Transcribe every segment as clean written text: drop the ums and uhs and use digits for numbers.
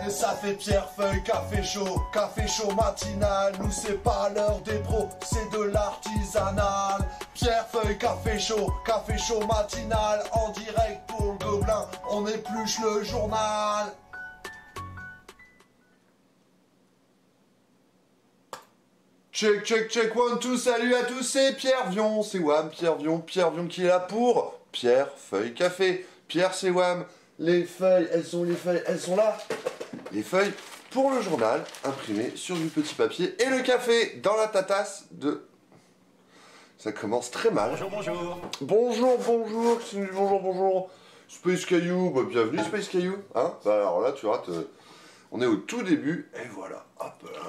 Et ça fait Pierrefeuille, café chaud matinal. Nous c'est pas l'heure des pros, c'est de l'artisanal. Pierrefeuille, café chaud matinal. En direct pour le Gobelin, on épluche le journal. Check, check, check, one, two, salut à tous, c'est Pierre Vion, c'est Wam, Pierre Vion qui est là pour Pierrefeuille Café. Pierre, c'est Wam, les feuilles, elles sont là. Les feuilles pour le journal, imprimées sur du petit papier, et le café dans la tasse de... Ça commence très mal. Bonjour, bonjour. Bonjour. Space Caillou, bah bienvenue Space Caillou, hein. Bah alors là, tu vois, on est au tout début, et voilà, hop là.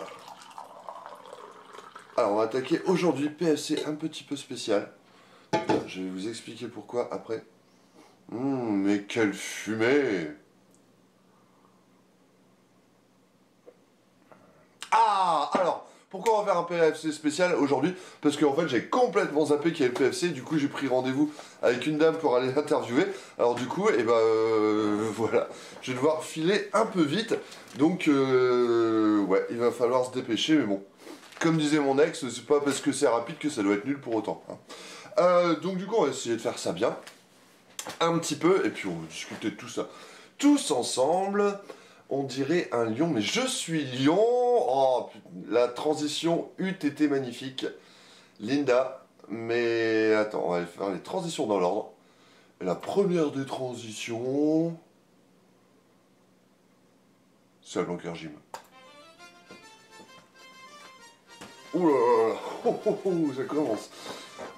Alors, on va attaquer aujourd'hui PFC un petit peu spécial. Je vais vous expliquer pourquoi après. Mais quelle fumée! Ah! Alors, pourquoi on va faire un PFC spécial aujourd'hui? Parce qu'en fait, j'ai complètement zappé qu'il y avait le PFC. Du coup, j'ai pris rendez-vous avec une dame pour aller l'interviewer. Alors, du coup, voilà. Je vais devoir filer un peu vite. Donc, ouais, il va falloir se dépêcher, mais bon. Comme disait mon ex, c'est pas parce que c'est rapide que ça doit être nul pour autant. Hein. Donc du coup, on va essayer de faire ça bien. Un petit peu, et puis on va discuter de tout ça. Tous ensemble, on dirait un lion, mais je suis lion. Oh, la transition eût été magnifique. Linda, mais attends, on va faire les transitions dans l'ordre. Et la première des transitions... c'est la Blanquer Gym. Ouh là là, ça commence.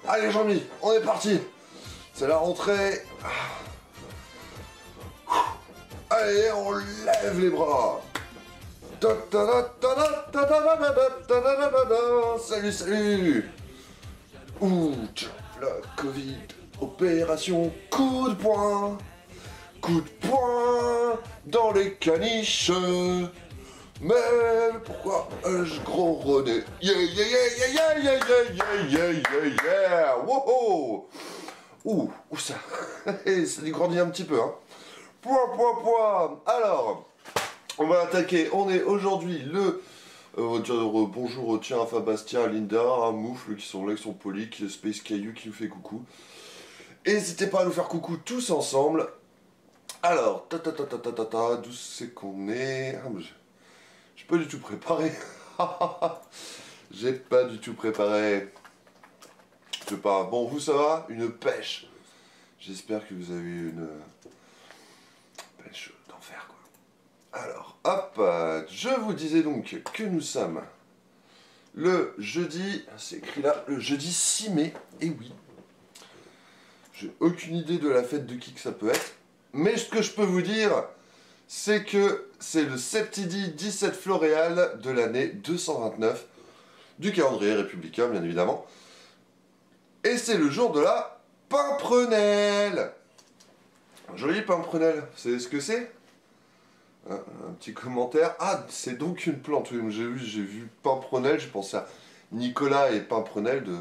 Allez Jean-Mi, on est parti. C'est la rentrée. Allez, on lève les bras. Salut. Ouh, la Covid. Opération coup de poing. Coup de poing dans les caniches. Mais pourquoi ai-je gros René? Yeah. Wow. Ouh, ça. Ça lui grandit un petit peu, hein. Point. Alors, on va attaquer. On est aujourd'hui le... bonjour, tiens, Fabastien, Linda, Moufle qui sont là, qui sont polis, Space Caillou qui nous fait coucou. N'hésitez pas à nous faire coucou tous ensemble. Alors, d'où c'est qu'on est? J'ai pas du tout préparé. J'ai pas du tout préparé. Je sais pas. Bon, vous, ça va? Une pêche. J'espère que vous avez eu une pêche d'enfer, quoi. Alors, hop. Je vous disais donc que nous sommes le jeudi, c'est écrit là, le jeudi 6 mai. Et oui. J'ai aucune idée de la fête de qui que ça peut être. Mais ce que je peux vous dire... c'est que c'est le septidi 17 Floréal de l'année 229 du calendrier républicain, bien évidemment. Et c'est le jour de la Pimprenelle. Joli Pimprenelle, vous savez ce que c'est? Un petit commentaire. Ah, c'est donc une plante. Oui, j'ai vu Pimprenelle, j'ai pensé à Nicolas et Pimprenelle de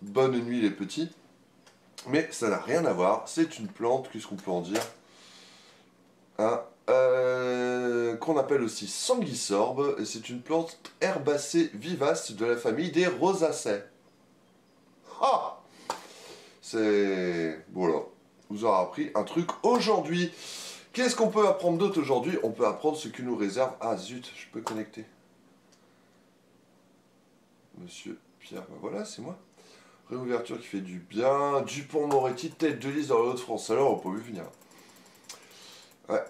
Bonne nuit les petits. Mais ça n'a rien à voir, c'est une plante, qu'est-ce qu'on peut en dire? Qu'on appelle aussi sanguisorbe, et c'est une plante herbacée vivace de la famille des rosacées. Ah! C'est... voilà, vous aurez appris un truc aujourd'hui. Qu'est-ce qu'on peut apprendre d'autre aujourd'hui? On peut apprendre ce que nous réserve... Ah zut, je peux connecter. Monsieur Pierre, ben voilà, c'est moi. Réouverture qui fait du bien. Dupont-Moretti, tête de liste dans le Hauts-de-France. Alors, on peut plus venir. Ouais,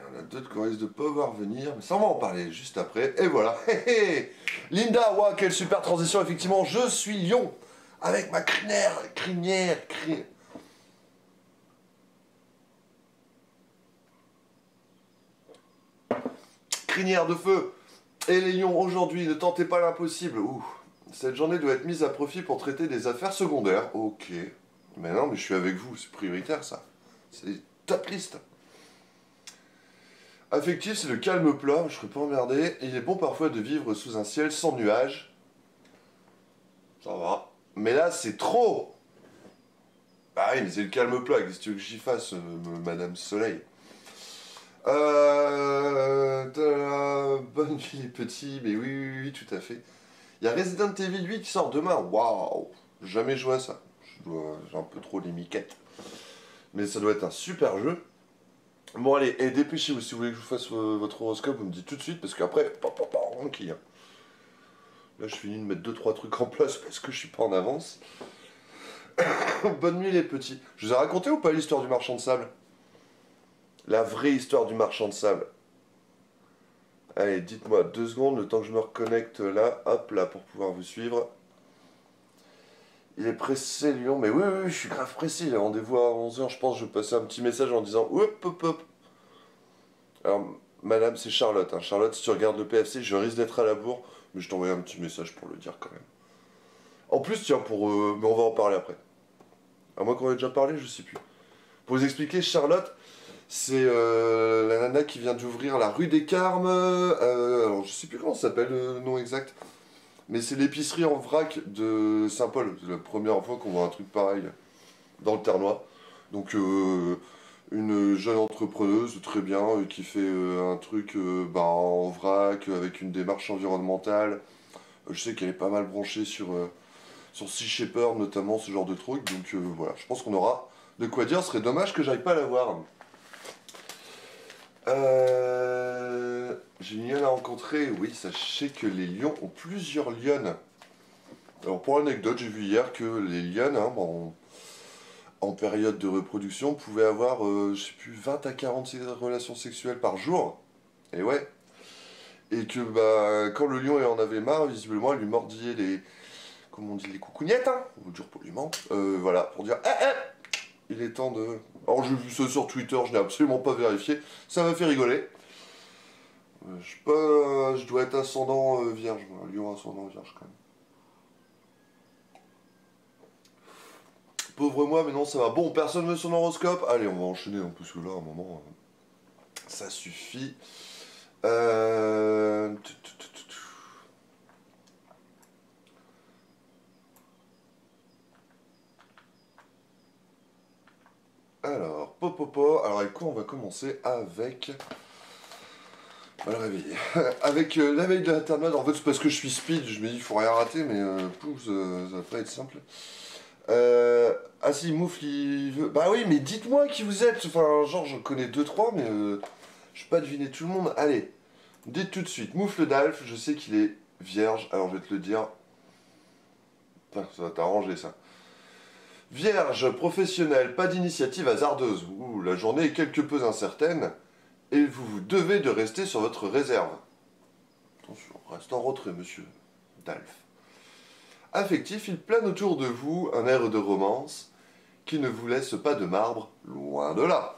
il y en a d'autres qui risquent de pas pouvoir venir, mais ça on va en parler juste après, et voilà. Linda, wow, quelle super transition, effectivement, je suis lion, avec ma crinière. Crinière de feu. Et les lions, aujourd'hui, ne tentez pas l'impossible. Ouh, cette journée doit être mise à profit pour traiter des affaires secondaires. Ok. Mais non, mais je suis avec vous, c'est prioritaire ça. C'est top liste. Affectif, c'est le calme plat, je serais pas emmerdé. Il est bon parfois de vivre sous un ciel sans nuages. Ça va. Mais là, c'est trop. Bah oui, mais c'est le calme plat, qu'est-ce que tu veux que j'y fasse, Madame Soleil? Bonne nuit les petits, mais oui, oui, oui, tout à fait. Il y a Resident Evil 8 qui sort demain, waouh! Jamais joué à ça. J'ai un peu trop les miquettes. Mais ça doit être un super jeu. Bon allez, et dépêchez-vous si vous voulez que je vous fasse votre horoscope, vous me dites tout de suite, parce qu'après, tranquille. Là je finis de mettre deux trois trucs en place parce que je suis pas en avance. Bonne nuit les petits. Je vous ai raconté ou pas l'histoire du marchand de sable? La vraie histoire du marchand de sable. Allez, dites-moi, 2 secondes, le temps que je me reconnecte là, hop là, pour pouvoir vous suivre. Il est pressé, Lyon, mais oui, oui, oui, je suis grave pressé, il a rendez-vous à 11h, je pense que je vais passer un petit message en disant, hop, hop, hop. Alors, madame, c'est Charlotte, hein. Charlotte, si tu regardes le PFC, je risque d'être à la bourre, mais je t'envoie un petit message pour le dire quand même. En plus, tiens, mais on va en parler après. À moins qu'on ait déjà parlé, je sais plus. Pour vous expliquer, Charlotte, c'est la nana qui vient d'ouvrir la rue des Carmes. Alors, je sais plus comment ça s'appelle le nom exact. Mais c'est l'épicerie en vrac de Saint-Paul. C'est la première fois qu'on voit un truc pareil dans le Ternois. Donc, une jeune entrepreneuse très bien qui fait un truc en vrac avec une démarche environnementale. Je sais qu'elle est pas mal branchée sur Sea Shepherd notamment, ce genre de truc. Donc voilà, je pense qu'on aura de quoi dire. Ce serait dommage que j'aille pas la voir. J'ai une lionne à rencontrer. Oui, sachez que les lions ont plusieurs lionnes. Alors pour l'anecdote, j'ai vu hier que les lionnes, hein, en période de reproduction, pouvaient avoir, je sais plus, 20 à 40 relations sexuelles par jour. Et ouais. Et que quand le lion en avait marre, visiblement, il lui mordillait comme on dit, les coucougnettes, hein, on veut dire poliment. Voilà, pour dire, il est temps de... Alors j'ai vu ça sur Twitter, je n'ai absolument pas vérifié, ça m'a fait rigoler. Je dois être ascendant vierge, moi. Lion ascendant vierge quand même. Pauvre moi, mais non, ça va. Bon, personne veut son horoscope. Allez, on va enchaîner, hein, parce que là, à un moment, ça suffit. Euh... Alors, popopo. Alors, avec quoi on va commencer? Avec... le réveil. Avec la veille de la terminale, en fait, c'est parce que je suis speed, je me dis, il faut rien rater, mais pouf, ça va pas être simple. Ah si, Moufle, il veut... Bah oui, mais dites-moi qui vous êtes. Enfin, genre, je connais deux trois mais je peux pas deviner tout le monde. Allez, dites tout de suite. Moufle d'Alf, je sais qu'il est vierge, alors je vais te le dire. Putain, ça va t'arranger, ça. Vierge, professionnel, pas d'initiative hasardeuse. Ouh, la journée est quelque peu incertaine, et vous vous devez de rester sur votre réserve. Attention, reste en retrait, monsieur d'Alf. Affectif, il plane autour de vous un air de romance qui ne vous laisse pas de marbre, loin de là.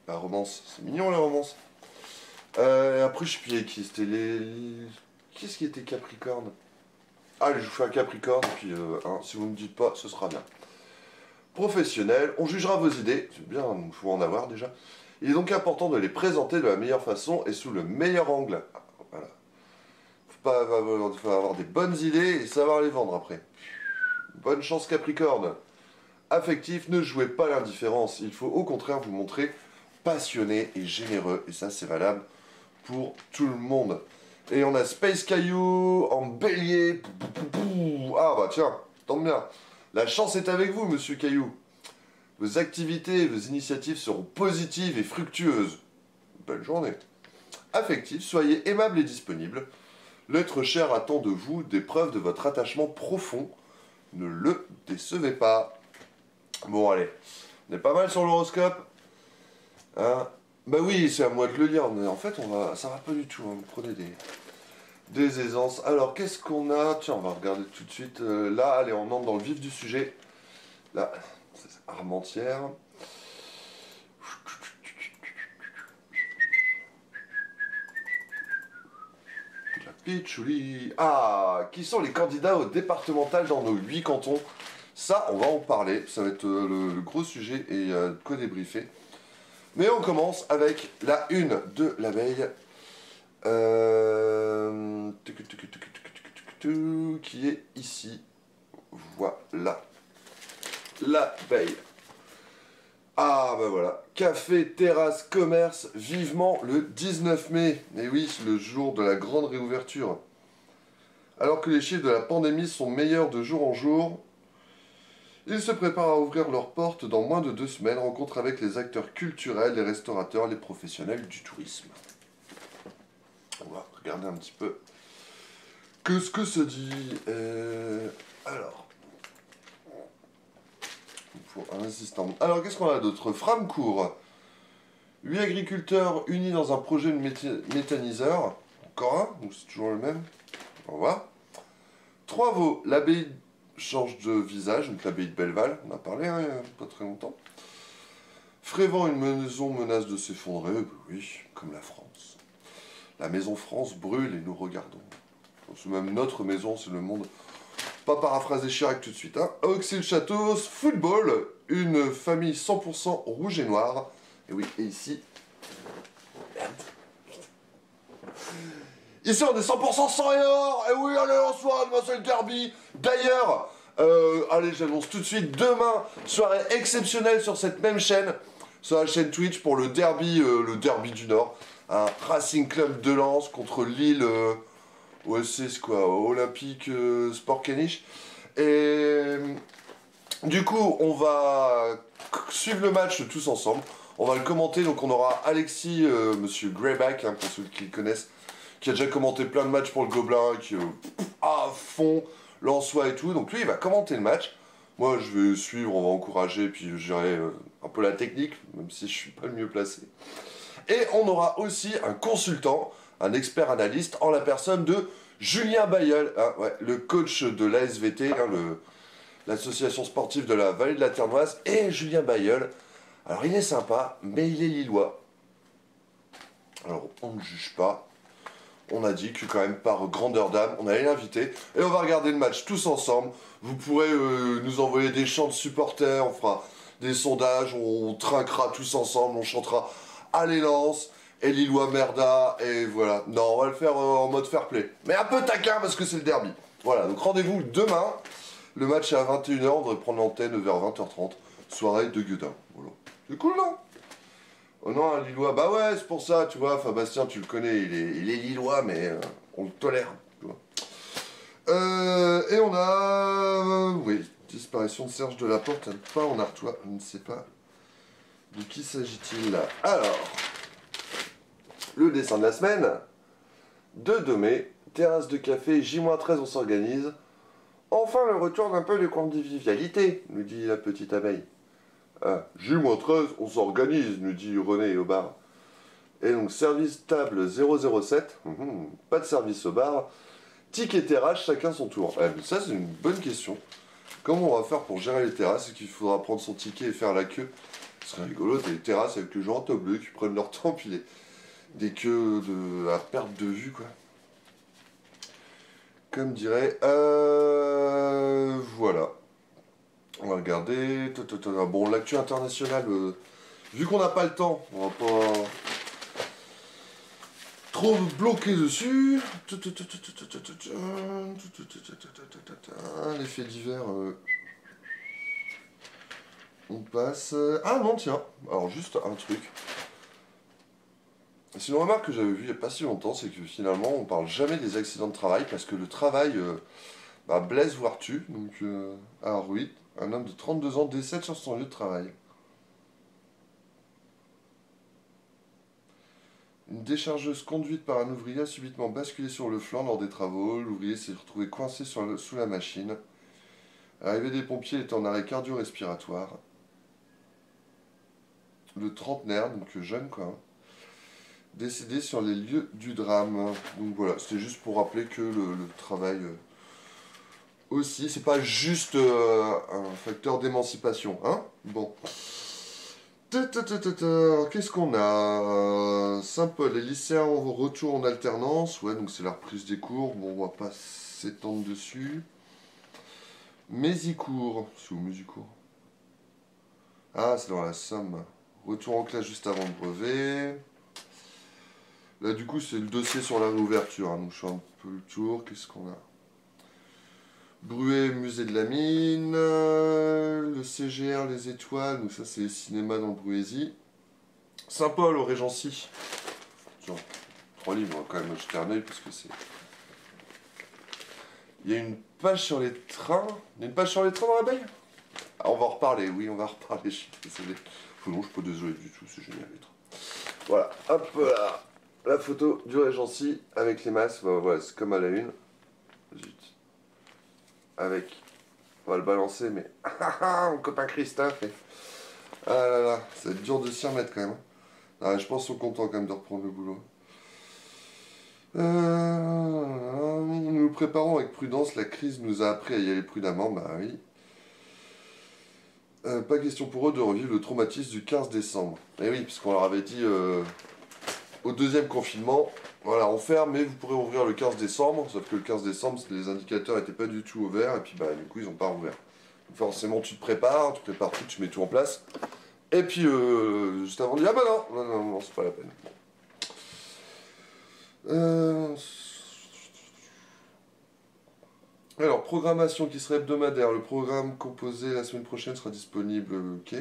La romance, c'est mignon la romance. Après, je sais plus qui c'était Qu'est-ce qui était Capricorne? Allez, je vous fais un Capricorne, puis si vous ne me dites pas, ce sera bien. Professionnel, on jugera vos idées, c'est bien, il faut en avoir déjà. Il est donc important de les présenter de la meilleure façon et sous le meilleur angle. Voilà. Faut avoir des bonnes idées et savoir les vendre après. Bonne chance Capricorne. Affectif, ne jouez pas l'indifférence. Il faut au contraire vous montrer passionné et généreux. Et ça, c'est valable pour tout le monde. Et on a Space Caillou en bélier. Ah bah tiens, tombe bien. La chance est avec vous, monsieur Caillou. Vos activités et vos initiatives seront positives et fructueuses. Belle journée. Affectif, soyez aimable et disponible. L'être cher attend de vous des preuves de votre attachement profond. Ne le décevez pas. Bon, allez. On est pas mal sur l'horoscope. Hein? Bah oui, c'est à moi de le lire, mais en fait, ça va pas du tout. Hein. Vous prenez des aisances. Alors, qu'est-ce qu'on a? Tiens, on va regarder tout de suite. Là, allez, on entre dans le vif du sujet. Là, c'est Armentières. La pitchouli. Ah, qui sont les candidats au départemental dans nos 8 cantons? Ça, on va en parler. Ça va être le gros sujet et quoi débriefer. Mais on commence avec la une de la veille. Qui est ici. Voilà. La veille. Ah bah voilà, café, terrasse, commerce, vivement le 19 mai. Et oui, le jour de la grande réouverture. Alors que les chiffres de la pandémie sont meilleurs de jour en jour, ils se préparent à ouvrir leurs portes dans moins de 2 semaines, rencontre avec les acteurs culturels, les restaurateurs, les professionnels du tourisme. On va regarder un petit peu ce que se dit. Alors, pour un assistant. Alors, qu'est-ce qu'on a d'autre? Framcourt. 8 agriculteurs unis dans un projet de méthaniseur. Encore un, donc c'est toujours le même. Au revoir. 3 veaux. L'abbaye change de visage, donc l'abbaye de Belleval. On a parlé hein, il n'y a pas très longtemps. Frévent, une maison menace de s'effondrer. Oui, comme la France. La maison France brûle et nous regardons. C'est même notre maison, c'est le monde. Pas paraphraser Chirac tout de suite. Hein. Auxil-Château, football, une famille 100% rouge et noir. Et oui, et ici... Merde. Ici, on est 100% sang et or. Et oui, allez, en soir, demain, c'est le derby. D'ailleurs, allez, j'annonce tout de suite, demain, soirée exceptionnelle sur cette même chaîne, sur la chaîne Twitch, pour le derby du Nord. Un Racing Club de Lens contre Lille... ouais, c'est quoi, Olympique Sport Caniche. Et du coup, on va suivre le match tous ensemble. On va le commenter. Donc, on aura Alexis, monsieur Greyback, hein, pour ceux qui le connaissent, qui a déjà commenté plein de matchs pour le Gobelin, qui est à fond, Lensois et tout. Donc, lui, il va commenter le match. Moi, je vais suivre, on va encourager, puis je gérerai un peu la technique, même si je suis pas le mieux placé. Et on aura aussi un consultant, un expert analyste, en la personne de Julien Bailleul, hein, ouais, le coach de l'ASVT, hein, l'association sportive de la vallée de la Ternoise, et Julien Bailleul. Alors il est sympa, mais il est lillois. Alors on ne juge pas. On a dit que quand même par grandeur d'âme, on allait l'inviter. Et on va regarder le match tous ensemble. Vous pourrez nous envoyer des chants de supporters, on fera des sondages, on trinquera tous ensemble, on chantera Allez Lens, et Lillois Merda, et voilà. Non, on va le faire en mode fair play. Mais un peu taquin parce que c'est le derby. Voilà, donc rendez-vous demain. Le match est à 21h, on devrait prendre l'antenne vers 20h30. Soirée de Guedin. Voilà. C'est cool, non? Oh non, un Lillois, bah ouais, c'est pour ça, tu vois, Fabastien, tu le connais, il est Lillois, mais on le tolère, tu vois. Et on a... oui, disparition de Serge Delaporte, pas en Artois, je ne sais pas de qui s'agit-il là. Alors, le dessin de la semaine, 2 mai, terrasse de café, J-13, on s'organise. Enfin, le retour d'un peu de convivialité, nous dit la petite abeille. J-13, on s'organise, nous dit René au bar. Et donc, service table 007, pas de service au bar. Ticket terrasse, chacun son tour. Ça, c'est une bonne question. Comment on va faire pour gérer les terrasses? Est-ce qu'il faudra prendre son ticket et faire la queue? Ce serait rigolo, des terrasses avec les gens en top bleu qui prennent leur temps, puis des queues à perte de vue, quoi. Comme dirait... voilà. On va regarder... Bon, l'actu internationale, vu qu'on n'a pas le temps, on va pas trop bloquer dessus. Les faits divers... on passe... Ah non, tiens. Alors, juste un truc. C'est une remarque que j'avais vue il n'y a pas si longtemps, c'est que finalement, on parle jamais des accidents de travail, parce que le travail blesse voire tue. Donc, alors oui, un homme de 32 ans décède sur son lieu de travail. Une déchargeuse conduite par un ouvrier a subitement basculé sur le flanc lors des travaux. L'ouvrier s'est retrouvé coincé sous la machine. L'arrivée des pompiers est en arrêt cardio-respiratoire. Le trentenaire, donc jeune quoi, hein, décédé sur les lieux du drame. Donc voilà, c'est juste pour rappeler que le travail aussi, c'est pas juste un facteur d'émancipation, hein. Bon. Qu'est-ce qu'on a? Saint-Paul, les lycéens ont retour en alternance. Ouais, donc c'est la reprise des cours. Bon, on va pas s'étendre dessus. Mésicourt. C'est où Mésicourt? Ah, c'est dans la Somme. Retour en classe juste avant le brevet. Là, du coup, c'est le dossier sur la réouverture. Hein, donc je fais un peu le tour. Qu'est-ce qu'on a? Bruet, musée de la mine, le CGR, les étoiles, donc ça c'est les cinémas dans le Bruésy. Saint-Paul au Régency. Genre, 3 livres, on va quand même jeter un œil parce que c'est... Il y a une page sur les trains. Il y a une page sur les trains dans l'abeille. Ah, on va en reparler, oui, on va en reparler, je suis désolé. Non, je suis pas désolé du tout, c'est génial les trains. Voilà, hop là. La photo du Régency avec les masques, bah, voilà, c'est comme à la une. Zut. Avec... On va le balancer, mais... mon copain Christophe. Ah là là, ça va être dur de s'y remettre quand même. Ah, je pense qu'ils sont contents quand même de reprendre le boulot. Nous nous préparons avec prudence, la crise nous a appris à y aller prudemment, bah oui. Pas question pour eux de revivre le traumatisme du 15 décembre. Eh oui, puisqu'on leur avait dit au deuxième confinement, voilà, on ferme, mais vous pourrez ouvrir le 15 décembre, sauf que le 15 décembre, les indicateurs n'étaient pas du tout ouverts, et puis bah du coup, ils n'ont pas rouvert. Donc, forcément, tu te prépares tout, tu mets tout en place. Et puis, juste avant, on dit, ah bah non, c'est pas la peine. Alors, programmation qui serait hebdomadaire. Le programme composé la semaine prochaine sera disponible, ok.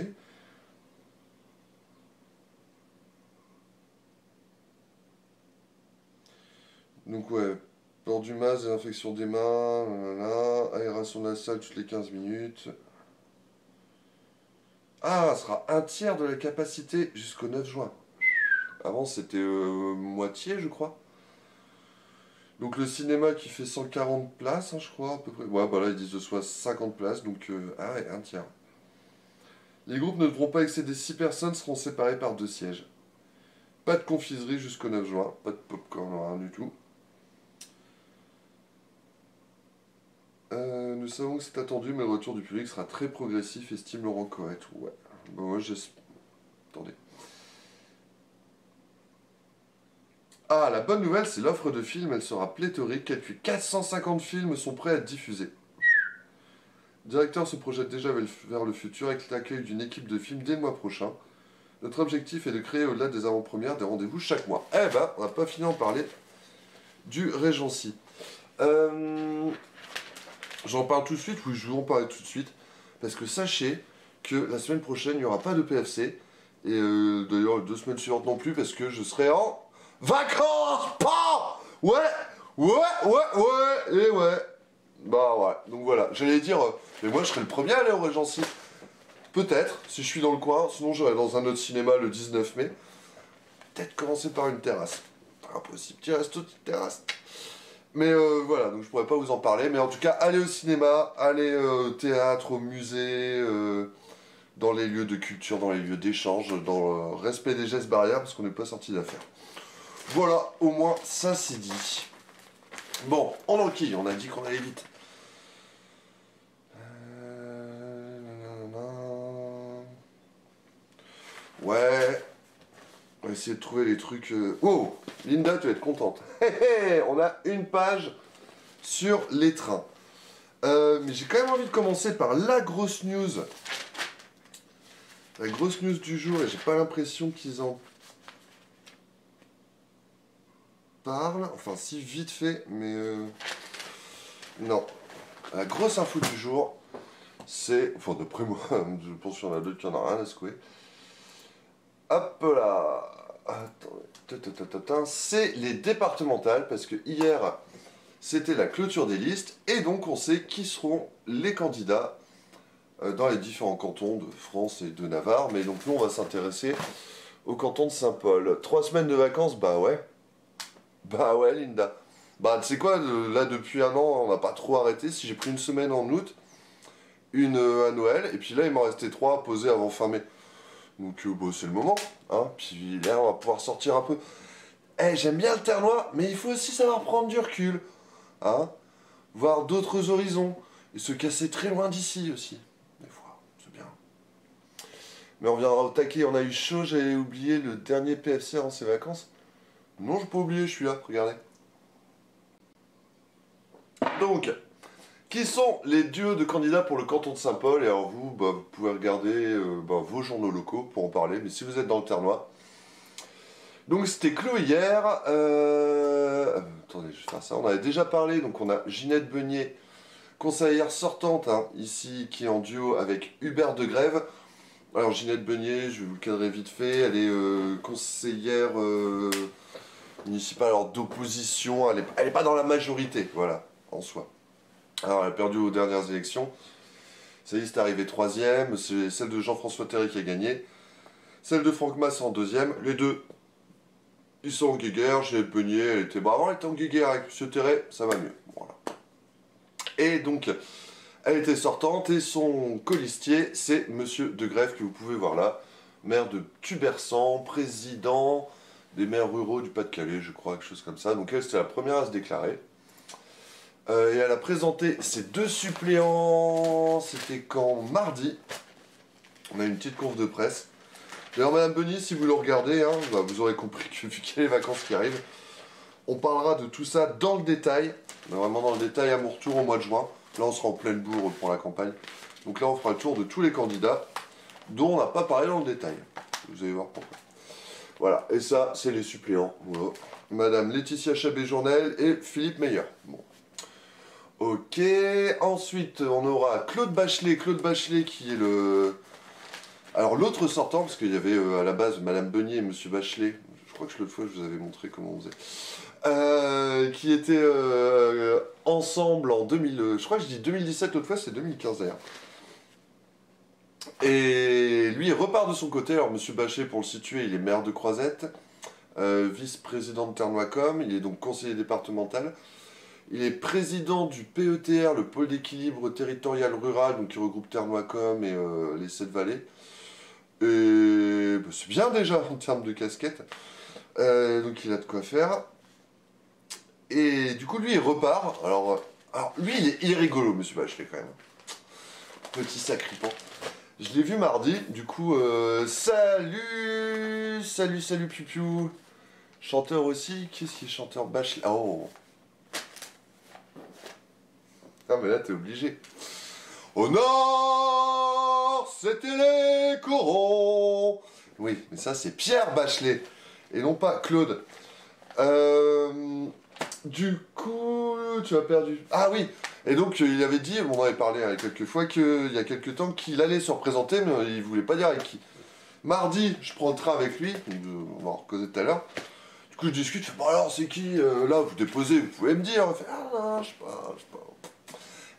Donc ouais, port du masque, désinfection des mains, aération de la salle toutes les 15 minutes. Ah, ce sera un tiers de la capacité jusqu'au 9 juin. Avant, c'était moitié, je crois. Donc le cinéma qui fait 140 places, hein, je crois, à peu près. Ouais, bah là, ils disent de soit 50 places, donc ah ouais, un tiers. Les groupes ne devront pas excéder 6 personnes, seront séparés par 2 sièges. Pas de confiserie jusqu'au 9 juin, pas de popcorn, rien du tout. Nous savons que c'est attendu, mais le retour du public sera très progressif, estime Laurent Coët. Ouais. Bon, moi, j'espère. Attendez. Ah, la bonne nouvelle, c'est l'offre de films, elle sera pléthorique. Quelques 450 films sont prêts à être diffusés. Le directeur se projette déjà vers le futur avec l'accueil d'une équipe de films dès le mois prochain. Notre objectif est de créer, au-delà des avant-premières, des rendez-vous chaque mois. Eh ben, on n'a pas fini d'en parler du Régency. J'en parle tout de suite, oui, je vais en parler tout de suite. Parce que sachez que la semaine prochaine, il n'y aura pas de PFC. Et d'ailleurs, les 2 semaines suivantes non plus, parce que je serai en vacances. Pas ouais, et ouais. Bah ouais, donc voilà. J'allais dire, mais moi je serai le premier à aller au Régency. Peut-être, si je suis dans le coin, sinon j'irai dans un autre cinéma le 19 mai. Peut-être commencer par une terrasse. Impossible, petit resto, petite terrasse. Mais voilà, donc je pourrais pas vous en parler. Mais en tout cas, allez au cinéma, allez au théâtre, au musée, dans les lieux de culture, dans les lieux d'échange, dans le respect des gestes barrières, parce qu'on n'est pas sorti d'affaire. Voilà, au moins ça c'est dit. Bon, on enquille, on a dit qu'on allait vite. Ouais. On va essayer de trouver les trucs... Oh, Linda, tu vas être contente. On a une page sur les trains. Mais j'ai quand même envie de commencer par la grosse news. La grosse news du jour, et j'ai pas l'impression qu'ils en parlent. Enfin, si, vite fait, mais... Non. La grosse info du jour, c'est... Enfin, d'après moi, je pense qu'il y en a d'autres qui en ont rien à secouer. Hop là. Attendez. C'est les départementales, parce que hier, c'était la clôture des listes, et donc on sait qui seront les candidats dans les différents cantons de France et de Navarre. Mais donc nous, on va s'intéresser au canton de Saint-Paul. 3 semaines de vacances, bah ouais. Bah ouais, Linda. Bah, tu sais quoi, là, depuis un an, on n'a pas trop arrêté. Si j'ai pris une semaine en août, une à Noël, et puis là, il m'en restait 3 à poser avant fin mai. Donc, bah, c'est le moment, hein. Puis là, on va pouvoir sortir un peu. Eh, j'aime bien le Ternois, mais il faut aussi savoir prendre du recul, hein. Voir d'autres horizons, et se casser très loin d'ici aussi. Des fois, c'est bien. Mais on viendra au taquet, on a eu chaud, j'avais oublié le dernier PFC avant ses vacances. Non, je n'ai pas oublié, je suis là, regardez. Donc, qui sont les duos de candidats pour le canton de Saint-Paul? Et alors vous, bah, vous pouvez regarder vos journaux locaux pour en parler, mais si vous êtes dans le Ternois. Donc c'était clos hier. Attendez, je vais faire ça. On avait déjà parlé, donc on a Ginette Beugnet conseillère sortante, hein, ici, qui est en duo avec Hubert de Grève. Alors Ginette Beugnet, je vais vous le cadrer vite fait, elle est conseillère municipale d'opposition, elle est pas dans la majorité, voilà, en soi. Alors elle a perdu aux dernières élections, sa liste est arrivée troisième, c'est celle de Jean-François Terry qui a gagné, celle de Franck Masse en deuxième, les deux, ils sont en guéguerre, Ginette Beugnet, elle était, bah avant elle était en guéguerre avec M. Terry, ça va mieux, voilà. Et donc, elle était sortante et son colistier, c'est Monsieur de Grève que vous pouvez voir là, maire de Tubersan, président des maires ruraux du Pas-de-Calais, je crois, quelque chose comme ça. Donc elle, c'était la première à se déclarer. Et elle a présenté ses deux suppléants, c'était quand mardi. On a une petite conf de presse. D'ailleurs, Madame Beugnet, si vous le regardez, hein, bah, vous aurez compris que vu qu'il y a les vacances qui arrivent, on parlera de tout ça dans le détail, mais vraiment dans le détail à mon retour au mois de juin. Là, on sera en pleine bourre pour la campagne. Donc là, on fera le tour de tous les candidats dont on n'a pas parlé dans le détail. Vous allez voir pourquoi. Voilà, et ça, c'est les suppléants. Voilà. Madame Laetitia Chabé-Journel et Philippe Meyer. Bon. Ok, ensuite, on aura Claude Bachelet. Claude Bachelet qui est le... Alors, l'autre sortant, parce qu'il y avait à la base Madame Beugnet et Monsieur Bachelet. Je crois que l'autre fois, je vous avais montré comment on faisait. Qui étaient ensemble en 2000... je crois que je dis 2017, l'autre fois, c'est 2015 d'ailleurs. Et lui, il repart de son côté. Alors, Monsieur Bachelet, pour le situer, il est maire de Croisette, vice-président de Ternois-Com, il est donc conseiller départemental. Il est président du PETR, le pôle d'équilibre territorial rural, donc qui regroupe Ternois-Com et les 7 vallées. Et bah, c'est bien déjà en termes de casquette. Donc il a de quoi faire. Et du coup, lui, il repart. Alors lui, il est rigolo, Monsieur Bachelet, quand même. Petit sacripant. Je l'ai vu mardi, du coup, salut, Piu-Piu. Chanteur aussi, qu'est-ce qui est chanteur? Bachelet. Oh. Ah, mais là, t'es obligé. Au nord, c'était les corons. Oui, mais ça, c'est Pierre Bachelet, et non pas Claude. Du coup, tu as perdu. Ah oui, et donc il avait dit, on en avait parlé quelques fois, qu'il y a quelques temps qu'il allait se représenter, mais il voulait pas dire avec qui. Mardi, je prends le train avec lui, on va en causer tout à l'heure. Du coup, je discute, je fais, bon alors, c'est qui là, vous déposez, vous pouvez me dire. Il fait, ah non, je sais pas.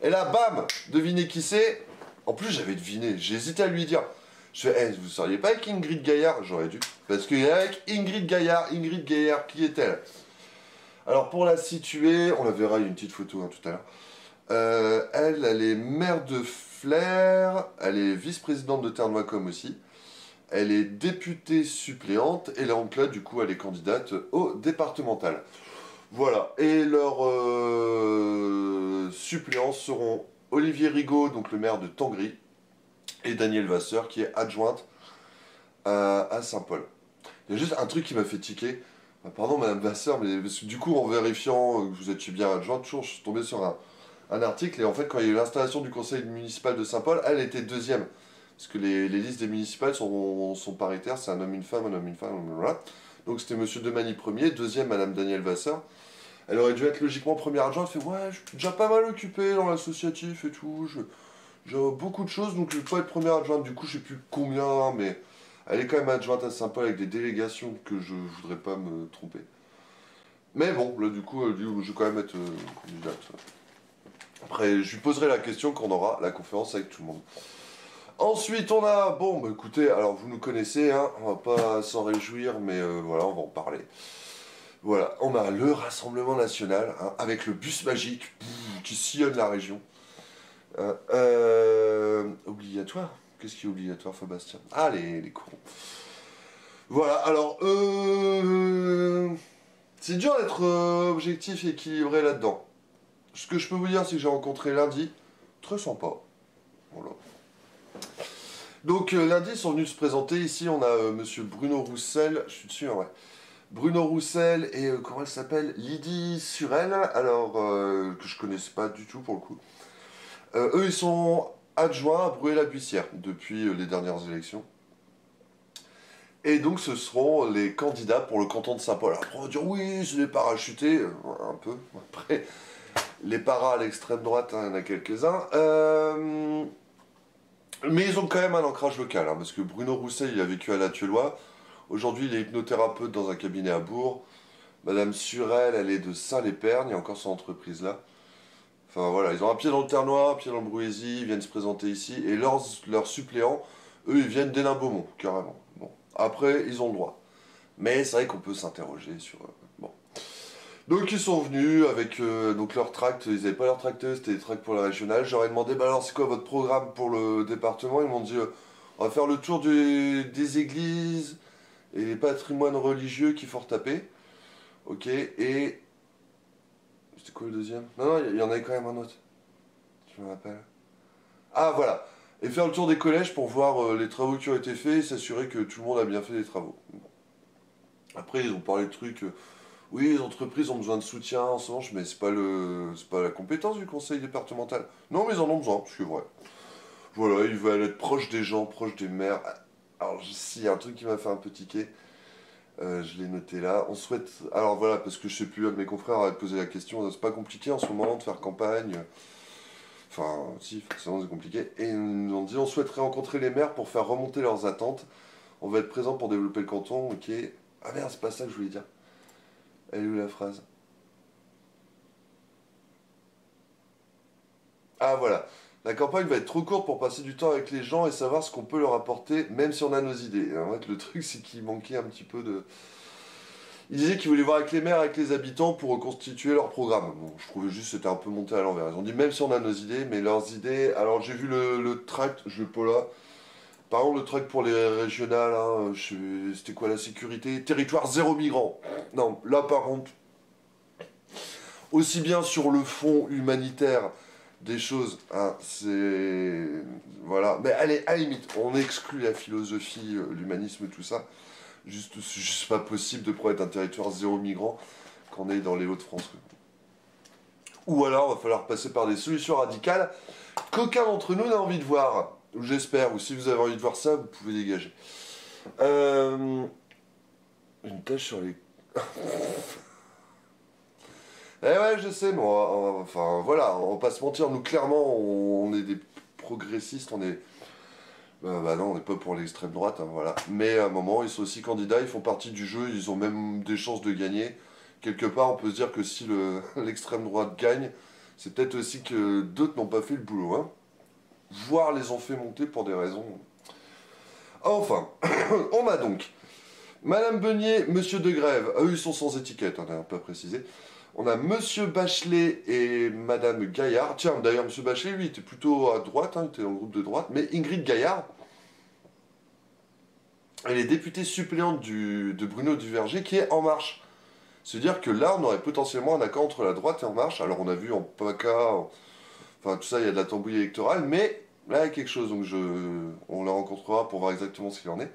Et là, bam, devinez qui c'est. En plus, j'avais deviné, j'ai hésité à lui dire. Je fais, hey, vous seriez pas avec Ingrid Gaillard? J'aurais dû. Parce qu'il est avec Ingrid Gaillard, qui est-elle? Alors pour la situer, on la verra, il y a une petite photo hein, tout à l'heure. Elle est maire de Flers, elle est vice-présidente de Ternois-Com aussi. Elle est députée suppléante et là donc là du coup elle est candidate au départemental. Voilà, et leurs suppléants seront Olivier Rigaud, donc le maire de Tangry, et Danielle Vasseur qui est adjointe à Saint-Paul. Il y a juste un truc qui m'a fait tiquer. Pardon Madame Vasseur, mais du coup en vérifiant que vous étiez bien adjointe, toujours je suis tombé sur un article et en fait quand il y a eu l'installation du conseil municipal de Saint-Paul, elle était deuxième. Parce que les listes des municipales sont paritaires, c'est un homme, une femme, voilà. Donc c'était Monsieur Demany premier, deuxième Madame Danielle Vasseur. Elle aurait dû être logiquement première adjointe, elle fait ouais, je suis déjà pas mal occupée dans l'associatif et tout, j'ai beaucoup de choses donc je vais pas être première adjointe, du coup je sais plus combien, mais... Elle est quand même adjointe à Saint-Paul avec des délégations que je voudrais pas me tromper. Mais bon, là du coup, je vais quand même être candidate. Après, je lui poserai la question quand on aura la conférence avec tout le monde. Ensuite, on a... Bon, bah écoutez, alors vous nous connaissez, hein, on va pas s'en réjouir, mais voilà, on va en parler. Voilà, on a le Rassemblement National, hein, avec le bus magique qui sillonne la région. Obligatoire. Qu'est-ce qui est obligatoire, Fabastien? Ah, les cons. Voilà, alors, c'est dur d'être objectif et équilibré là-dedans. Ce que je peux vous dire, c'est que j'ai rencontré lundi, très sympa. Voilà. Donc, lundi, ils sont venus se présenter. Ici, on a monsieur Bruno Roussel, je suis dessus, hein, ouais. Bruno Roussel et, comment elle s'appelle? Lydie Surel, alors, que je connaissais pas du tout pour le coup. Eux, ils sont adjoint à Bruay-la-Buissière depuis les dernières élections. Et donc ce seront les candidats pour le canton de Saint-Paul. Après on va dire oui, c'est des parachutés, un peu. Après, les paras à l'extrême droite, hein, il y en a quelques-uns. Mais ils ont quand même un ancrage local, hein, parce que Bruno Roussel, il a vécu à La Tuelois. Aujourd'hui, il est hypnothérapeute dans un cabinet à Bourg. Madame Surel, elle est de Saint-Lépergne, il y a encore son entreprise là. Enfin voilà, ils ont un pied dans le Ternois, un pied dans le Brouésy, ils viennent se présenter ici. Et leurs suppléants, eux, ils viennent d'Hénin-Beaumont, carrément. Bon. Après, ils ont le droit. Mais c'est vrai qu'on peut s'interroger sur... bon. Donc ils sont venus avec donc leur tract, ils n'avaient pas leur tracteuse, c'était des tracts pour la régionale. J'aurais demandé, bah alors c'est quoi votre programme pour le département? Ils m'ont dit, on va faire le tour des églises et les patrimoines religieux qu'il faut retaper. Ok, et... C'était quoi le deuxième? Non, non, il y en avait quand même un autre. Je me rappelle. Ah voilà, et faire le tour des collèges pour voir les travaux qui ont été faits et s'assurer que tout le monde a bien fait les travaux. Bon. Après, ils ont parlé de trucs... oui, les entreprises ont besoin de soutien en ce moment, mais c'est pas la compétence du conseil départemental. Non, mais ils en ont besoin, c'est vrai. Voilà, ils veulent être proches des gens, proches des maires. Alors, s'il y a un truc qui m'a fait un peu tiquer, je l'ai noté là. On souhaite. Alors voilà, parce que je sais plus, un de mes confrères avait posé la question, c'est pas compliqué en ce moment de faire campagne. Enfin, si, forcément c'est compliqué. Et ils nous ont dit, on souhaiterait rencontrer les maires pour faire remonter leurs attentes. On va être présent pour développer le canton, ok. Ah merde, c'est pas ça que je voulais dire. Elle est où la phrase? Ah voilà. La campagne va être trop courte pour passer du temps avec les gens et savoir ce qu'on peut leur apporter, même si on a nos idées. Et en fait, le truc, c'est qu'il manquait un petit peu de... Il disait qu'il voulait voir avec les maires, avec les habitants pour reconstituer leur programme. Bon, je trouvais juste que c'était un peu monté à l'envers. Ils ont dit même si on a nos idées, mais leurs idées... Alors j'ai vu le tract, je l'ai pas là. Par exemple, le tract pour les régionales, hein, c'était quoi la sécurité? Territoire zéro migrant. Non, là par contre, aussi bien sur le fond humanitaire des choses, hein, c'est... Voilà. Mais allez, à la limite, on exclut la philosophie, l'humanisme, tout ça. Juste, c'est juste pas possible de promettre un territoire zéro migrant quand on est dans les Hauts-de-France. Ou alors, il va falloir passer par des solutions radicales qu'aucun d'entre nous n'a envie de voir. Ou j'espère, ou si vous avez envie de voir ça, vous pouvez dégager. Une tâche sur les... Eh ouais, je sais, mais enfin voilà, on va pas se mentir, nous clairement, on est des progressistes, on est... bah non, on n'est pas pour l'extrême droite, hein, voilà. Mais à un moment, ils sont aussi candidats, ils font partie du jeu, ils ont même des chances de gagner. Quelque part, on peut se dire que si l'extrême droite gagne, c'est peut-être aussi que d'autres n'ont pas fait le boulot, hein. Voire les ont fait monter pour des raisons... Enfin, on a donc Madame Beugnet, Monsieur de Grève, eux ils sont sans étiquette, on n'a pas précisé. On a Monsieur Bachelet et Madame Gaillard. Tiens, d'ailleurs, Monsieur Bachelet, lui, était plutôt à droite, hein, il était dans le groupe de droite. Mais Ingrid Gaillard, elle est députée suppléante de Bruno Duverger, qui est En Marche. C'est-à-dire que là, on aurait potentiellement un accord entre la droite et En Marche. Alors, on a vu en PACA, enfin, tout ça, il y a de la tambouille électorale, mais là, il y a quelque chose, donc on la rencontrera pour voir exactement ce qu'il en est.